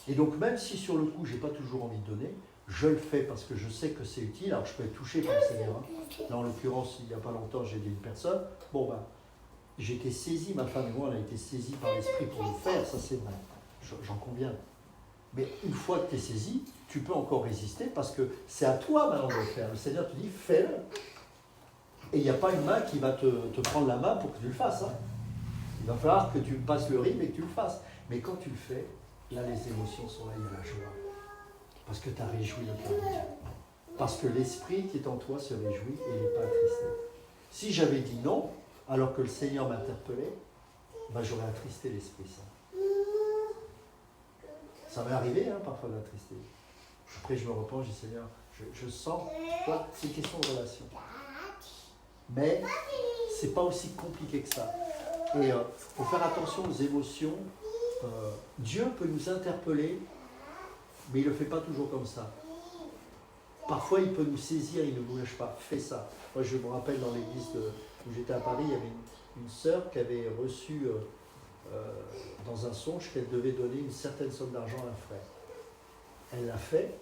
Et donc même si sur le coup, je n'ai pas toujours envie de donner, je le fais parce que je sais que c'est utile. Alors je peux être touché par le Seigneur. Là en l'occurrence, il n'y a pas longtemps, j'ai aidé une personne. Bon ben, j'ai été saisi, ma femme et moi, on a été saisis par l'Esprit pour le faire, ça c'est vrai. J'en conviens. Mais une fois que tu es saisi, tu peux encore résister parce que c'est à toi maintenant de le faire. Le Seigneur te dit, fais-le. Et il n'y a pas une main qui va te prendre la main pour que tu le fasses. Hein. Il va falloir que tu passes le rythme et que tu le fasses. Mais quand tu le fais, là les émotions sont là, il y a la joie. Parce que tu as réjoui le cœur de Dieu. Parce que l'esprit qui est en toi se réjouit et il n'est pas attristé. Si j'avais dit non, alors que le Seigneur m'interpellait, ben j'aurais attristé l'Esprit Saint. Ça m'est arrivé parfois d'attrister. Après je me repens, je dis Seigneur, je sens, c'est une question de relation. Mais c'est pas aussi compliqué que ça. Et faut faire attention aux émotions. Dieu peut nous interpeller, mais il ne le fait pas toujours comme ça. Parfois, il peut nous saisir, il ne nous lâche pas. Fais ça. Moi, je me rappelle dans l'église où j'étais à Paris, il y avait une sœur qui avait reçu dans un songe qu'elle devait donner une certaine somme d'argent à un frère. Elle l'a fait,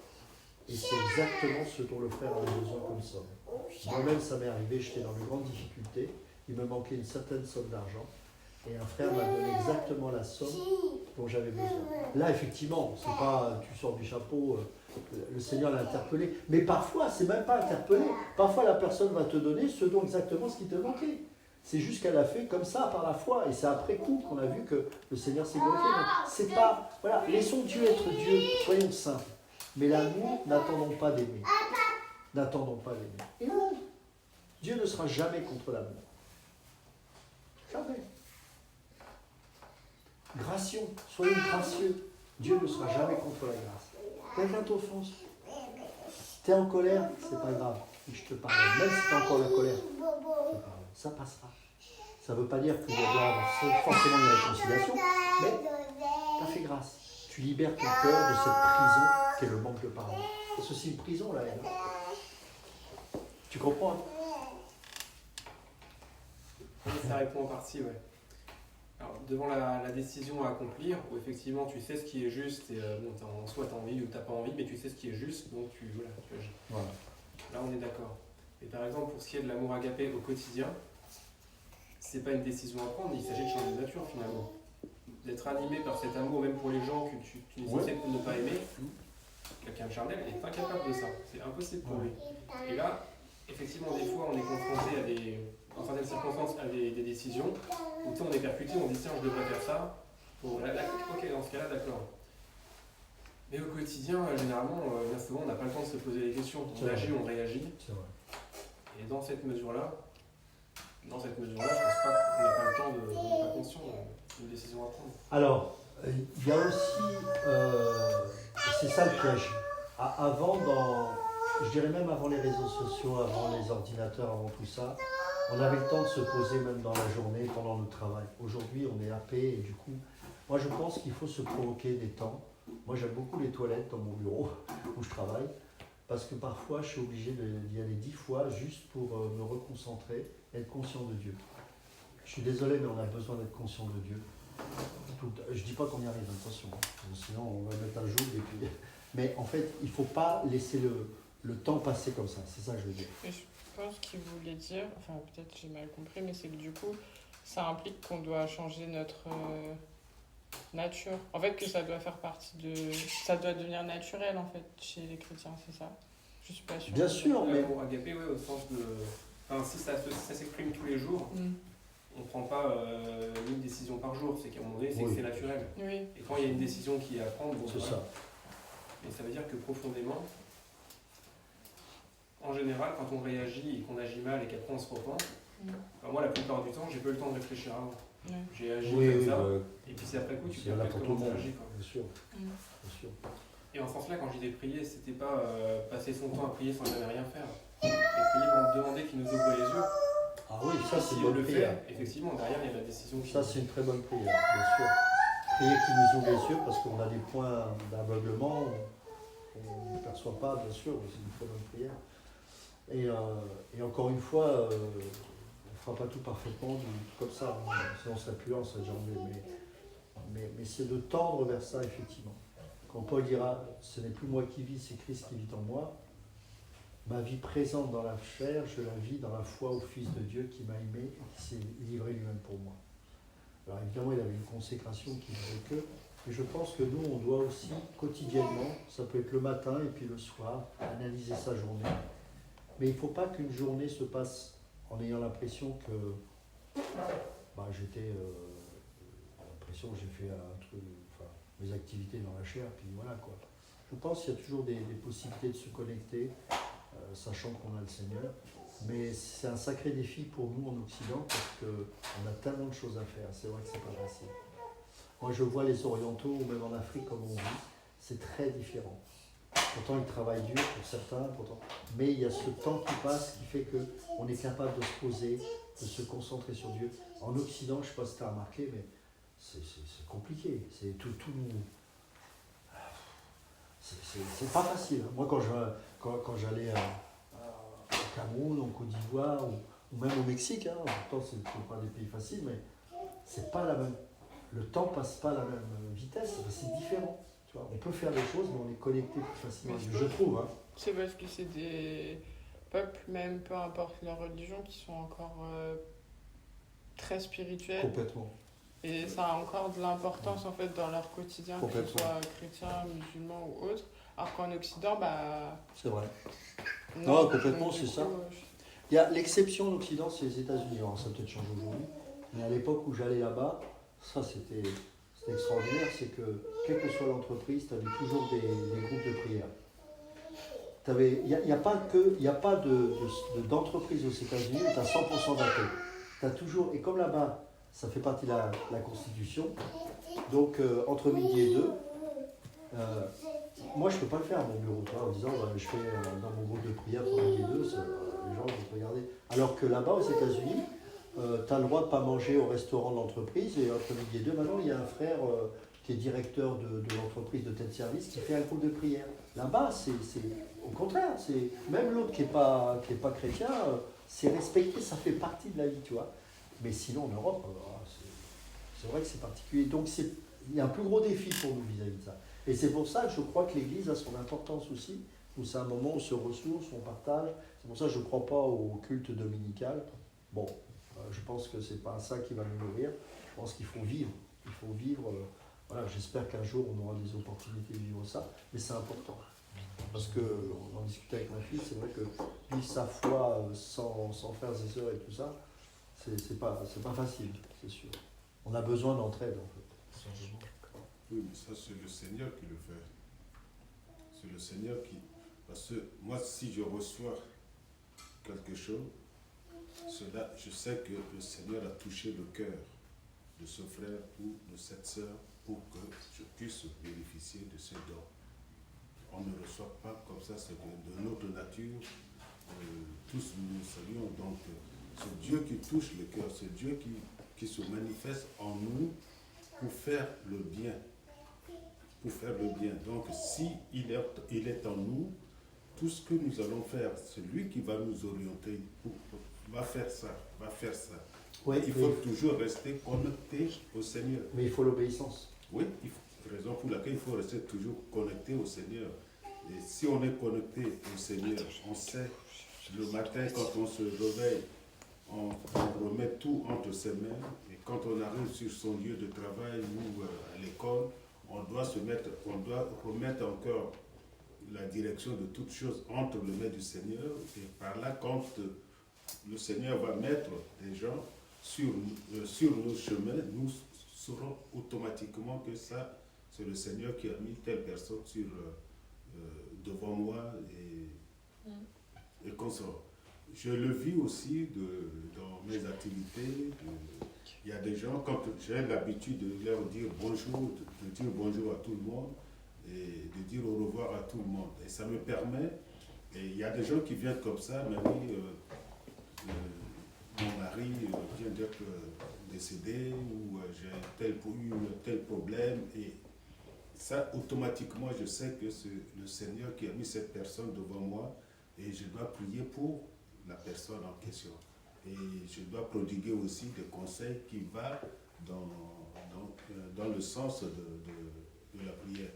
et c'est exactement ce dont le frère avait besoin comme somme. Moi-même, ça m'est arrivé, j'étais dans de grandes difficultés, il me manquait une certaine somme d'argent, et un frère m'a donné exactement la somme dont j'avais besoin. Là, effectivement, c'est pas tu sors du chapeau, le Seigneur l'a interpellé, mais parfois, c'est même pas interpellé. Parfois, la personne va te donner exactement ce qui te manquait. C'est juste qu'elle a fait comme ça par la foi, et c'est après coup qu'on a vu que le Seigneur s'est glorifié. C'est pas, voilà, laissons Dieu être Dieu, soyons simples. Mais l'amour, n'attendons pas d'aimer. N'attendons pas d'aimer. Et non, Dieu ne sera jamais contre l'amour. Jamais. Gracions, soyons gracieux. Dieu ne sera jamais contre la grâce. Quelqu'un t'offense. T'es en colère, c'est pas grave. Je te pardonne. Même si t'es encore en colère, je te pardonne. Ça passera. Ça ne veut pas dire qu'il y a forcément une réconciliation, mais t'as fait grâce. Tu libères ton cœur de cette prison qu'est le manque de pardon. Parce que c'est une prison, là, elle. Tu comprends Ça répond en partie, ouais. Alors, devant la décision à accomplir, où effectivement tu sais ce qui est juste, et bon, soit tu as envie ou tu n'as pas envie, mais tu sais ce qui est juste, donc tu agis. Voilà. Là, on est d'accord. Et par exemple, pour ce qui est de l'amour agapé au quotidien, c'est pas une décision à prendre, il s'agit de changer de nature finalement. D'être animé par cet amour, même pour les gens que tu es censé ne pas aimer, quelqu'un de charnel est incapable de ça. C'est impossible pour lui. Et là, effectivement, des fois, on est confronté à dans certaines circonstances, à des décisions où on est percuté, on dit tiens, je devrais faire ça. Ok, dans ce cas-là, d'accord. Mais au quotidien, généralement, bien souvent, on n'a pas le temps de se poser les questions. On agit, on réagit. C'est vrai. Et dans cette mesure-là, je pense pas qu'on n'a pas le temps on n'est pas conscient d'une décision à prendre. Alors, il y a aussi, c'est ça le piège. je dirais même avant les réseaux sociaux, avant les ordinateurs, avant tout ça, on avait le temps de se poser même dans la journée, pendant le travail. Aujourd'hui, on est happé et du coup, moi je pense qu'il faut se provoquer des temps. Moi j'aime beaucoup les toilettes dans mon bureau où je travaille, parce que parfois je suis obligé d'y aller 10 fois juste pour me reconcentrer, être conscient de Dieu. Je suis désolé, mais on a besoin d'être conscient de Dieu. Je ne dis pas qu'on y arrive, attention, sinon on va mettre un jour et puis... Mais en fait, il ne faut pas laisser le temps passer comme ça, c'est ça que je veux dire. Et je pense qu'il voulait dire, enfin peut-être j'ai mal compris, mais c'est que du coup, ça implique qu'on doit changer notre nature. En fait, que ça doit faire partie de... Ça doit devenir naturel, en fait, chez les chrétiens, c'est ça? Je suis pas sûre. Bien sûr, mais... L'amour agapé, ouais, au sens de... Enfin, si ça s'exprime tous les jours, on ne prend pas une décision par jour. C'est qu'à un moment donné, c'est que c'est naturel. Oui. Et quand il y a une décision qui est à prendre, bon, c'est ça. Mais ça veut dire que profondément, en général, quand on réagit et qu'on agit mal et qu'après on se repent, moi la plupart du temps, j'ai pas eu le temps de réfléchir avant. J'ai agi comme ça, et puis c'est après coup, tu c'est là pour tout le monde, agis. bien sûr. Bien sûr. Et en ce sens-là, quand je disais prier, c'était pas passer son temps à prier sans jamais rien faire. Et prier pour me demander qu'il nous ouvre les yeux. Ah oui, ça c'est si une bonne le prière. fait, effectivement, derrière il y a la décision qui... Ça c'est une très bonne prière, bien sûr. Prier qu'il nous ouvre les yeux parce qu'on a des points d'aveuglement, on ne perçoit pas, bien sûr, c'est une très bonne prière. Et encore une fois, on ne fera pas tout parfaitement, tout comme ça, sinon on serait plus là, on serait déjà enlevé. Mais c'est de tendre vers ça, effectivement. Quand Paul dira « ce n'est plus moi qui vis, c'est Christ qui vit en moi », ma vie présente dans la chair, je la vis dans la foi au Fils de Dieu qui m'a aimé et qui s'est livré lui-même pour moi. Alors évidemment, il avait une consécration qui faisait que, mais je pense que nous, on doit aussi quotidiennement, ça peut être le matin et puis le soir, analyser sa journée. Mais il ne faut pas qu'une journée se passe en ayant l'impression que j'ai fait un truc, mes activités dans la chair, puis voilà quoi. Je pense qu'il y a toujours des possibilités de se connecter, sachant qu'on a le Seigneur. Mais c'est un sacré défi pour nous en Occident parce qu'on a tellement de choses à faire. C'est vrai que c'est pas facile. Moi, je vois les Orientaux, ou même en Afrique, comme on dit, c'est très différent. Pourtant, ils travaillent dur pour certains, mais il y a ce temps qui passe qui fait qu'on est capable de se poser, de se concentrer sur Dieu. En Occident, je ne sais pas si tu as remarqué, mais c'est compliqué. C'est tout. C'est pas facile. Moi, quand j'allais au Cameroun, en Côte d'Ivoire, ou même au Mexique, pourtant, ce ne sont pas des pays faciles, mais c'est pas la même. Le temps passe pas à la même vitesse, c'est différent. Tu vois, on peut faire des choses, mais on est connecté plus facilement. Je trouve. C'est parce que c'est des peuples, même peu importe leur religion, qui sont encore très spirituels. Complètement. Et ça a encore de l'importance en fait dans leur quotidien, que ce soit chrétien, musulman ou autre. Alors qu'en Occident, c'est vrai. Non, complètement, c'est ça. Il y a l'exception en Occident, c'est les États-Unis. Alors, ça a peut-être changé aujourd'hui. Mais à l'époque où j'allais là-bas, ça c'était extraordinaire, c'est que quelle que soit l'entreprise, tu avais toujours des groupes de prière. Il n'y a pas d'entreprise aux États-Unis où tu as 100% d'athées. Tu as toujours, et comme là-bas, ça fait partie de la Constitution, donc entre midi et 2, moi je ne peux pas le faire à mon bureau, en disant je fais dans mon groupe de prière pour midi et 2, les gens vont regarder. Alors que là-bas aux États-Unis, tu as le droit de ne pas manger au restaurant de l'entreprise, et entre midi et 2, maintenant il y a un frère qui est directeur de l'entreprise de tel service qui fait un groupe de prière. Là-bas, c'est au contraire, même l'autre qui n'est pas chrétien, c'est respecté, ça fait partie de la vie, tu vois. Mais sinon, en Europe, c'est vrai que c'est particulier. Donc, il y a un plus gros défi pour nous vis-à-vis de ça. Et c'est pour ça que je crois que l'Église a son importance aussi, où c'est un moment où on se ressource, on partage. C'est pour ça que je ne crois pas au culte dominical. Bon, je pense que ce n'est pas ça qui va nous nourrir. Je pense qu'il faut vivre. Il faut vivre. Voilà, j'espère qu'un jour, on aura des opportunités de vivre ça. Mais c'est important. Parce qu'on en discutait avec ma fille, c'est vrai que vivre sa foi sans faire ses heures et tout ça, c'est pas facile, c'est sûr. On a besoin d'entraide, en fait. Oui, mais ça, c'est le Seigneur qui le fait. C'est le Seigneur qui... Parce que moi, si je reçois quelque chose, je sais que le Seigneur a touché le cœur de ce frère ou de cette sœur pour que je puisse bénéficier de ce don. on ne reçoit pas comme ça, c'est de notre nature. Tous nous saluons. Donc, c'est Dieu qui touche le cœur, c'est Dieu qui se manifeste en nous pour faire le bien. Pour faire le bien. Donc, si il est en nous, tout ce que nous allons faire, c'est lui qui va nous orienter. Va faire ça, va faire ça. Ouais, il faut toujours rester connecté au Seigneur. Mais il faut l'obéissance. Oui, raison pour laquelle il faut rester toujours connecté au Seigneur. Et si on est connecté au Seigneur, on sait, le matin, quand on se réveille, on remet tout entre ses mains. Et quand on arrive sur son lieu de travail ou à l'école, on doit remettre encore la direction de toutes choses entre les mains du Seigneur. Et par là, quand le Seigneur va mettre des gens sur nos chemins, nous saurons automatiquement que ça, c'est le Seigneur qui a mis telle personne devant moi et consort. Je le vis aussi dans mes activités. Il y a des gens, quand j'ai l'habitude de leur dire bonjour, de dire bonjour à tout le monde et de dire au revoir à tout le monde. Et ça me permet, et il y a des gens qui viennent comme ça, mais oui, mon mari vient d'être décédé ou j'ai eu tel problème. Et ça, automatiquement, je sais que c'est le Seigneur qui a mis cette personne devant moi et je dois prier pour la personne en question. Et je dois prodiguer aussi des conseils qui vont dans le sens de la prière.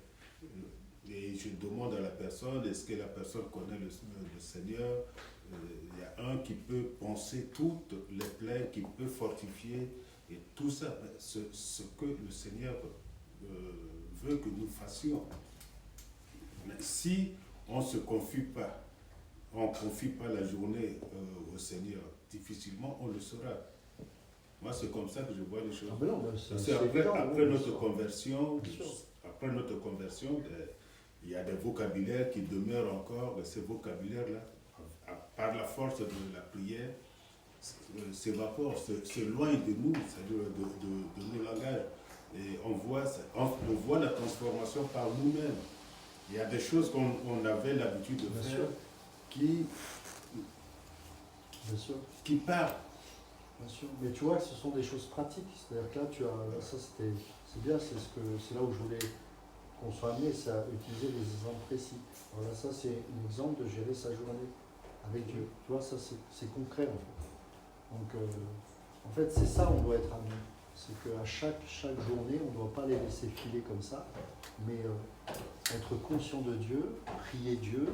Et je demande à la personne, est-ce que la personne connaît le Seigneur? Il y a un qui peut penser toutes les plaies, qui peut fortifier, et tout ça, ce que le Seigneur veut que nous fassions. Mais si on ne se confie pas, on ne confie pas la journée au Seigneur, difficilement on le saura. Moi, c'est comme ça que je vois les choses. Ah ben non, après notre conversion, il y a des vocabulaires qui demeurent encore, et ces vocabulaires-là, par la force de la prière, s'évaporent, s'éloignent de nous, c'est-à-dire de nos langages. Et on voit la transformation par nous-mêmes. Il y a des choses qu'on avait l'habitude de faire qui partent. Bien sûr, mais tu vois que ce sont des choses pratiques, c'est-à-dire que là, c'est bien, c'est là où je voulais qu'on soit amené, c'est à utiliser des exemples précis. Voilà, ça c'est un exemple de gérer sa journée avec Dieu. Tu vois, ça c'est concret en fait. Donc, en fait, c'est ça on doit être amené. C'est qu'à chaque journée, on ne doit pas les laisser filer comme ça, mais être conscient de Dieu, prier Dieu,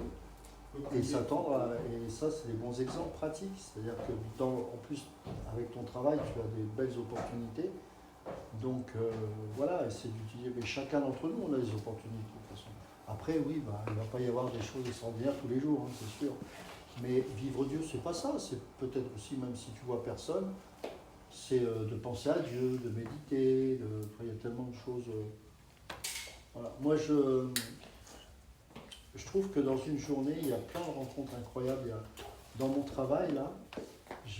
et s'attendre et ça c'est des bons exemples pratiques, c'est-à-dire que en plus avec ton travail tu as des belles opportunités, donc voilà, essayer d'utiliser, mais chacun d'entre nous on a des opportunités de toute façon. Après oui, il ne va pas y avoir des choses extraordinaires tous les jours, hein, c'est sûr, mais vivre Dieu c'est pas ça, c'est peut-être aussi, même si tu vois personne, c'est de penser à Dieu, de méditer, il y a tellement de choses. Voilà. Moi je trouve que dans une journée, il y a plein de rencontres incroyables. Dans mon travail, là,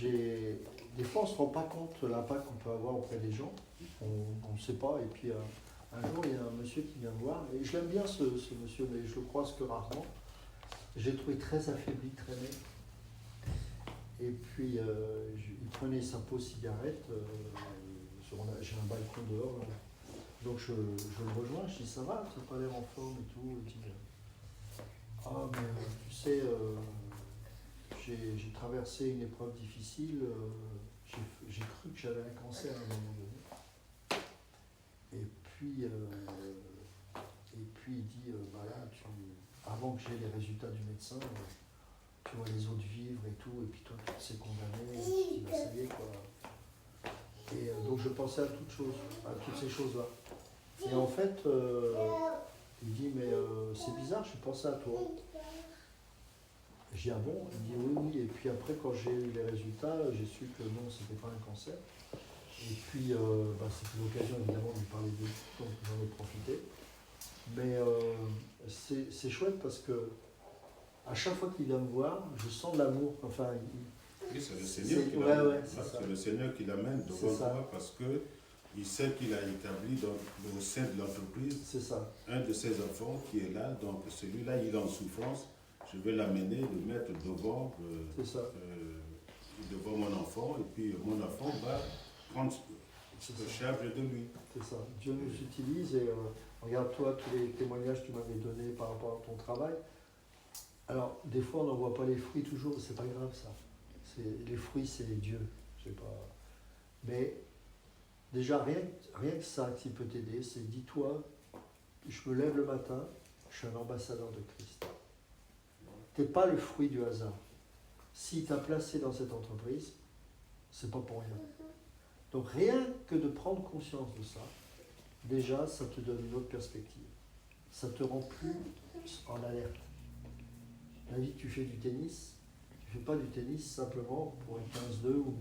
des fois, on ne se rend pas compte de l'impact qu'on peut avoir auprès des gens. On ne sait pas. Et puis, un jour, il y a un monsieur qui vient me voir. Et je l'aime bien, ce monsieur, mais je le croise que rarement. J'ai trouvé très affaibli, très maigre. Et puis, il prenait sa pause cigarette. J'ai un balcon dehors. Là. Donc, je le rejoins. Je dis, ça va, tu n'as pas l'air en forme et tout. Il dit, ah, mais tu sais, j'ai traversé une épreuve difficile, j'ai cru que j'avais un cancer à un moment donné. Et puis il dit, avant que j'ai les résultats du médecin, tu vois les autres vivre et tout, et puis toi tu te sais condamné, et tu dis, ça y est quoi. Et donc je pensais à toutes ces choses-là. Et en fait, il dit, mais c'est bizarre, je pensais à toi. Je dis, ah bon? Il dit, oui. Et puis après, quand j'ai eu les résultats, j'ai su que non, c'était pas un cancer. Et puis, c'était l'occasion évidemment de lui parler de lui, donc j'en ai profité. Mais c'est chouette parce que à chaque fois qu'il vient me voir, je sens de l'amour. Enfin, oui, c'est le Seigneur qui l'amène devant toi parce que il sait qu'il a établi au sein de l'entreprise C'est ça. un de ses enfants qui est là, donc celui-là il est en souffrance, je vais l'amener, le mettre devant, C'est ça. devant mon enfant, et puis mon enfant va prendre charge de lui. C'est ça. Dieu nous utilise et regarde toi tous les témoignages que tu m'avais donnés par rapport à ton travail. Alors des fois on n'en voit pas les fruits toujours, c'est pas grave ça. Les fruits c'est Dieu. Je sais pas. Mais déjà rien que ça qui peut t'aider, c'est dis-toi, je me lève le matin, je suis un ambassadeur de Christ. T'es pas le fruit du hasard. S'il t'a placé dans cette entreprise, c'est pas pour rien. Donc rien que de prendre conscience de ça, déjà ça te donne une autre perspective. Ça te rend plus en alerte. David, tu fais du tennis, tu fais pas du tennis simplement pour un 15-2 ou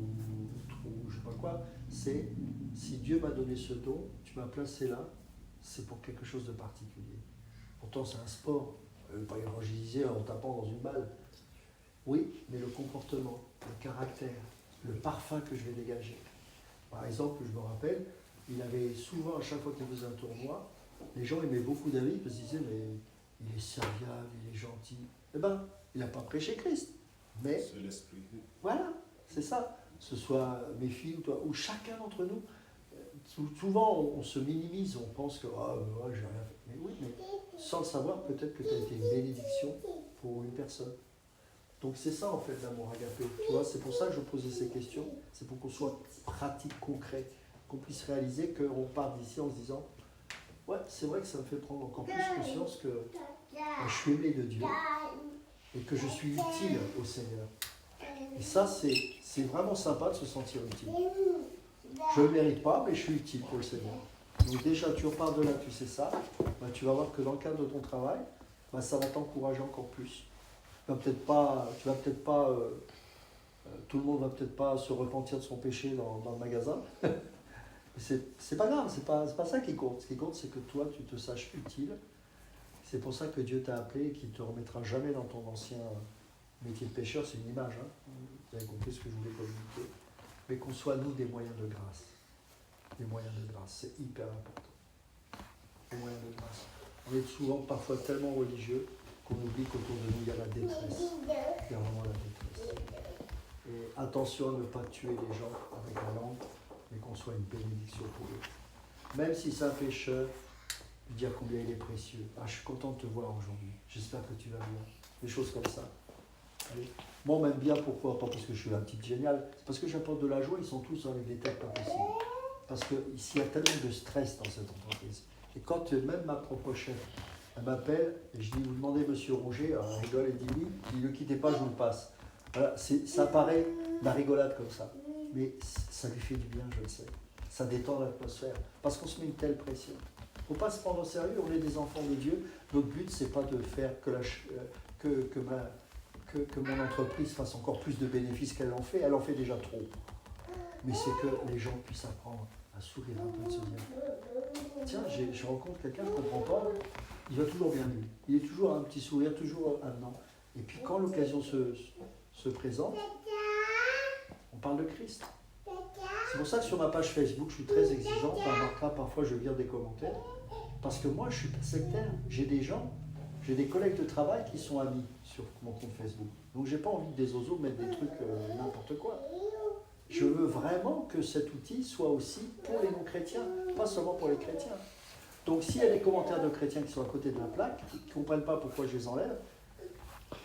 je sais pas quoi. C'est si Dieu m'a donné ce don, tu m'as placé là, c'est pour quelque chose de particulier. Pourtant c'est un sport, pas évangéliser en tapant dans une balle. Oui, mais le comportement, le caractère, le parfum que je vais dégager. Par exemple, je me rappelle, il avait souvent, à chaque fois qu'il faisait un tournoi, les gens aimaient beaucoup David parce qu'ils disaient, mais il est serviable, il est gentil. Eh bien, il n'a pas prêché Christ. Mais, C'est l'esprit. voilà, c'est ça. Ce soit mes filles ou toi, ou chacun d'entre nous. Souvent, on se minimise, on pense que j'ai rien fait. Mais oui, mais sans le savoir, peut-être que tu as été une bénédiction pour une personne. Donc c'est ça en fait l'amour agapé. Tu vois, c'est pour ça que je posais ces questions. C'est pour qu'on soit pratique, concret, qu'on puisse réaliser qu'on part d'ici en se disant ouais, c'est vrai que ça me fait prendre encore plus conscience que je suis aimé de Dieu et que je suis utile au Seigneur. Et ça, c'est vraiment sympa de se sentir utile. Je ne le mérite pas, mais je suis utile pour le Seigneur. Donc déjà, tu repars de là, tu sais ça, bah, tu vas voir que dans le cadre de ton travail, bah, ça va t'encourager encore plus. Tout le monde va peut-être pas se repentir de son péché dans le magasin. c'est pas grave, c'est pas ça qui compte. Ce qui compte, c'est que toi, tu te saches utile. C'est pour ça que Dieu t'a appelé et qu'il ne te remettra jamais dans ton ancien métier de pêcheur. C'est une image, hein. Vous avez compris ce que je voulais communiquer. Mais qu'on soit, nous, des moyens de grâce. Des moyens de grâce, c'est hyper important. Des moyens de grâce. On est souvent, parfois, tellement religieux qu'on oublie qu'autour de nous, il y a la détresse. Il y a vraiment la détresse. Et attention à ne pas tuer les gens avec la langue, mais qu'on soit une bénédiction pour eux. Même si c'est un pécheur, lui dire combien il est précieux. Ah, je suis content de te voir aujourd'hui. J'espère que tu vas bien. Des choses comme ça. Allez. Moi, on m'aime bien, pourquoi? Pas parce que je suis un type génial, c'est parce que j'apporte de la joie, ils sont tous avec des têtes pas possibles. Parce qu'ici, il y a tellement de stress dans cette entreprise. Et quand même ma propre chef, elle m'appelle, et je dis, vous demandez monsieur Ronget, elle rigole, elle dit oui, je dis, ne quittez pas, je vous le passe. Voilà, ça paraît la rigolade comme ça, mais ça lui fait du bien, je le sais. Ça détend l'atmosphère, parce qu'on se met une telle pression. Il ne faut pas se prendre au sérieux, on est des enfants de Dieu. Notre but, c'est pas de faire que mon entreprise fasse encore plus de bénéfices qu'elle en fait. Elle en fait déjà trop. Mais c'est que les gens puissent apprendre à sourire un peu, de se dire tiens, je rencontre quelqu'un, je ne comprends pas, il va toujours bien lui. Il est toujours un petit sourire, toujours un non. Et puis quand l'occasion se présente, on parle de Christ. C'est pour ça que sur ma page Facebook, je suis très exigeant. Tu remarqueras, parfois je vire des commentaires. Parce que moi, je ne suis pas sectaire. J'ai des collègues de travail qui sont amis sur mon compte Facebook. Donc j'ai pas envie que des oiseaux mettent des trucs n'importe quoi. Je veux vraiment que cet outil soit aussi pour les non-chrétiens, pas seulement pour les chrétiens. Donc s'il y a des commentaires de chrétiens qui sont à côté de la plaque, qui ne comprennent pas pourquoi je les enlève,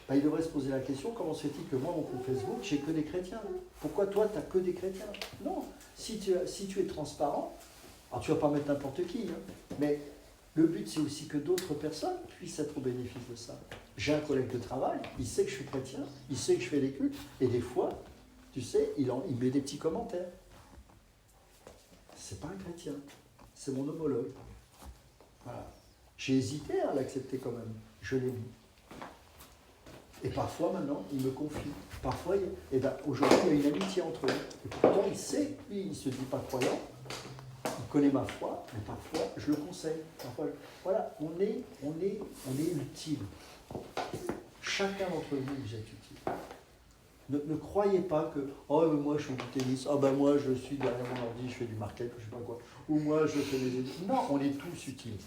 bah, ils devraient se poser la question, comment se fait-il que moi, mon compte Facebook, j'ai que des chrétiens? Pourquoi toi, tu n'as que des chrétiens? Non, si tu es transparent, alors tu ne vas pas mettre n'importe qui, hein, mais le but, c'est aussi que d'autres personnes puissent être au bénéfice de ça. J'ai un collègue de travail, il sait que je suis chrétien, il sait que je fais des cultes, et des fois, tu sais, il met des petits commentaires. C'est pas un chrétien, c'est mon homologue. Voilà. J'ai hésité à l'accepter quand même, je l'ai mis. Et parfois, maintenant, il me confie. Parfois, aujourd'hui, il y a une amitié entre eux. Et pourtant, il sait, lui, il ne se dit pas croyant, il connaît ma foi, mais parfois, je le conseille. Parfois, voilà, on est utile. Chacun d'entre vous, vous êtes utile. Ne croyez pas que oh mais moi je fais du tennis, oh ben moi je suis derrière mon ordi, je fais du market, ou je sais pas quoi, ou moi je fais des études. Non, on est tous utiles.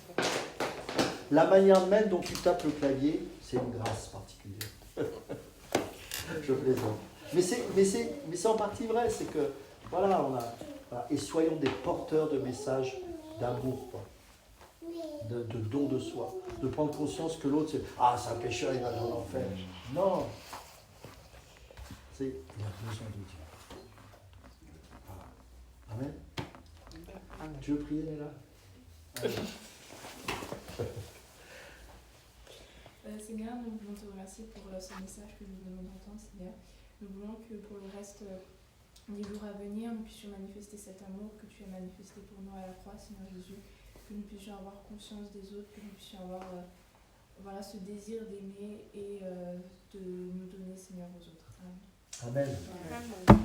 La manière même dont tu tapes le clavier, c'est une grâce particulière. Je plaisante. Mais c'est en partie vrai, c'est que voilà, voilà, et soyons des porteurs de messages d'amour, quoi. De don de soi, de prendre conscience que l'autre c'est ah c'est un pécheur, il va dans l'enfer. Non, il a besoin de Dieu. Voilà. Amen. Amen. Tu veux prier, Léla? Seigneur, nous voulons te remercier pour ce message que nous venons d'entendre, Seigneur. Nous voulons que pour le reste des jours à venir, nous puissions manifester cet amour que tu as manifesté pour nous à la croix, Seigneur Jésus. Que nous puissions avoir conscience des autres, que nous puissions avoir voilà, ce désir d'aimer et de nous donner, Seigneur, aux autres. Amen. Amen. Amen.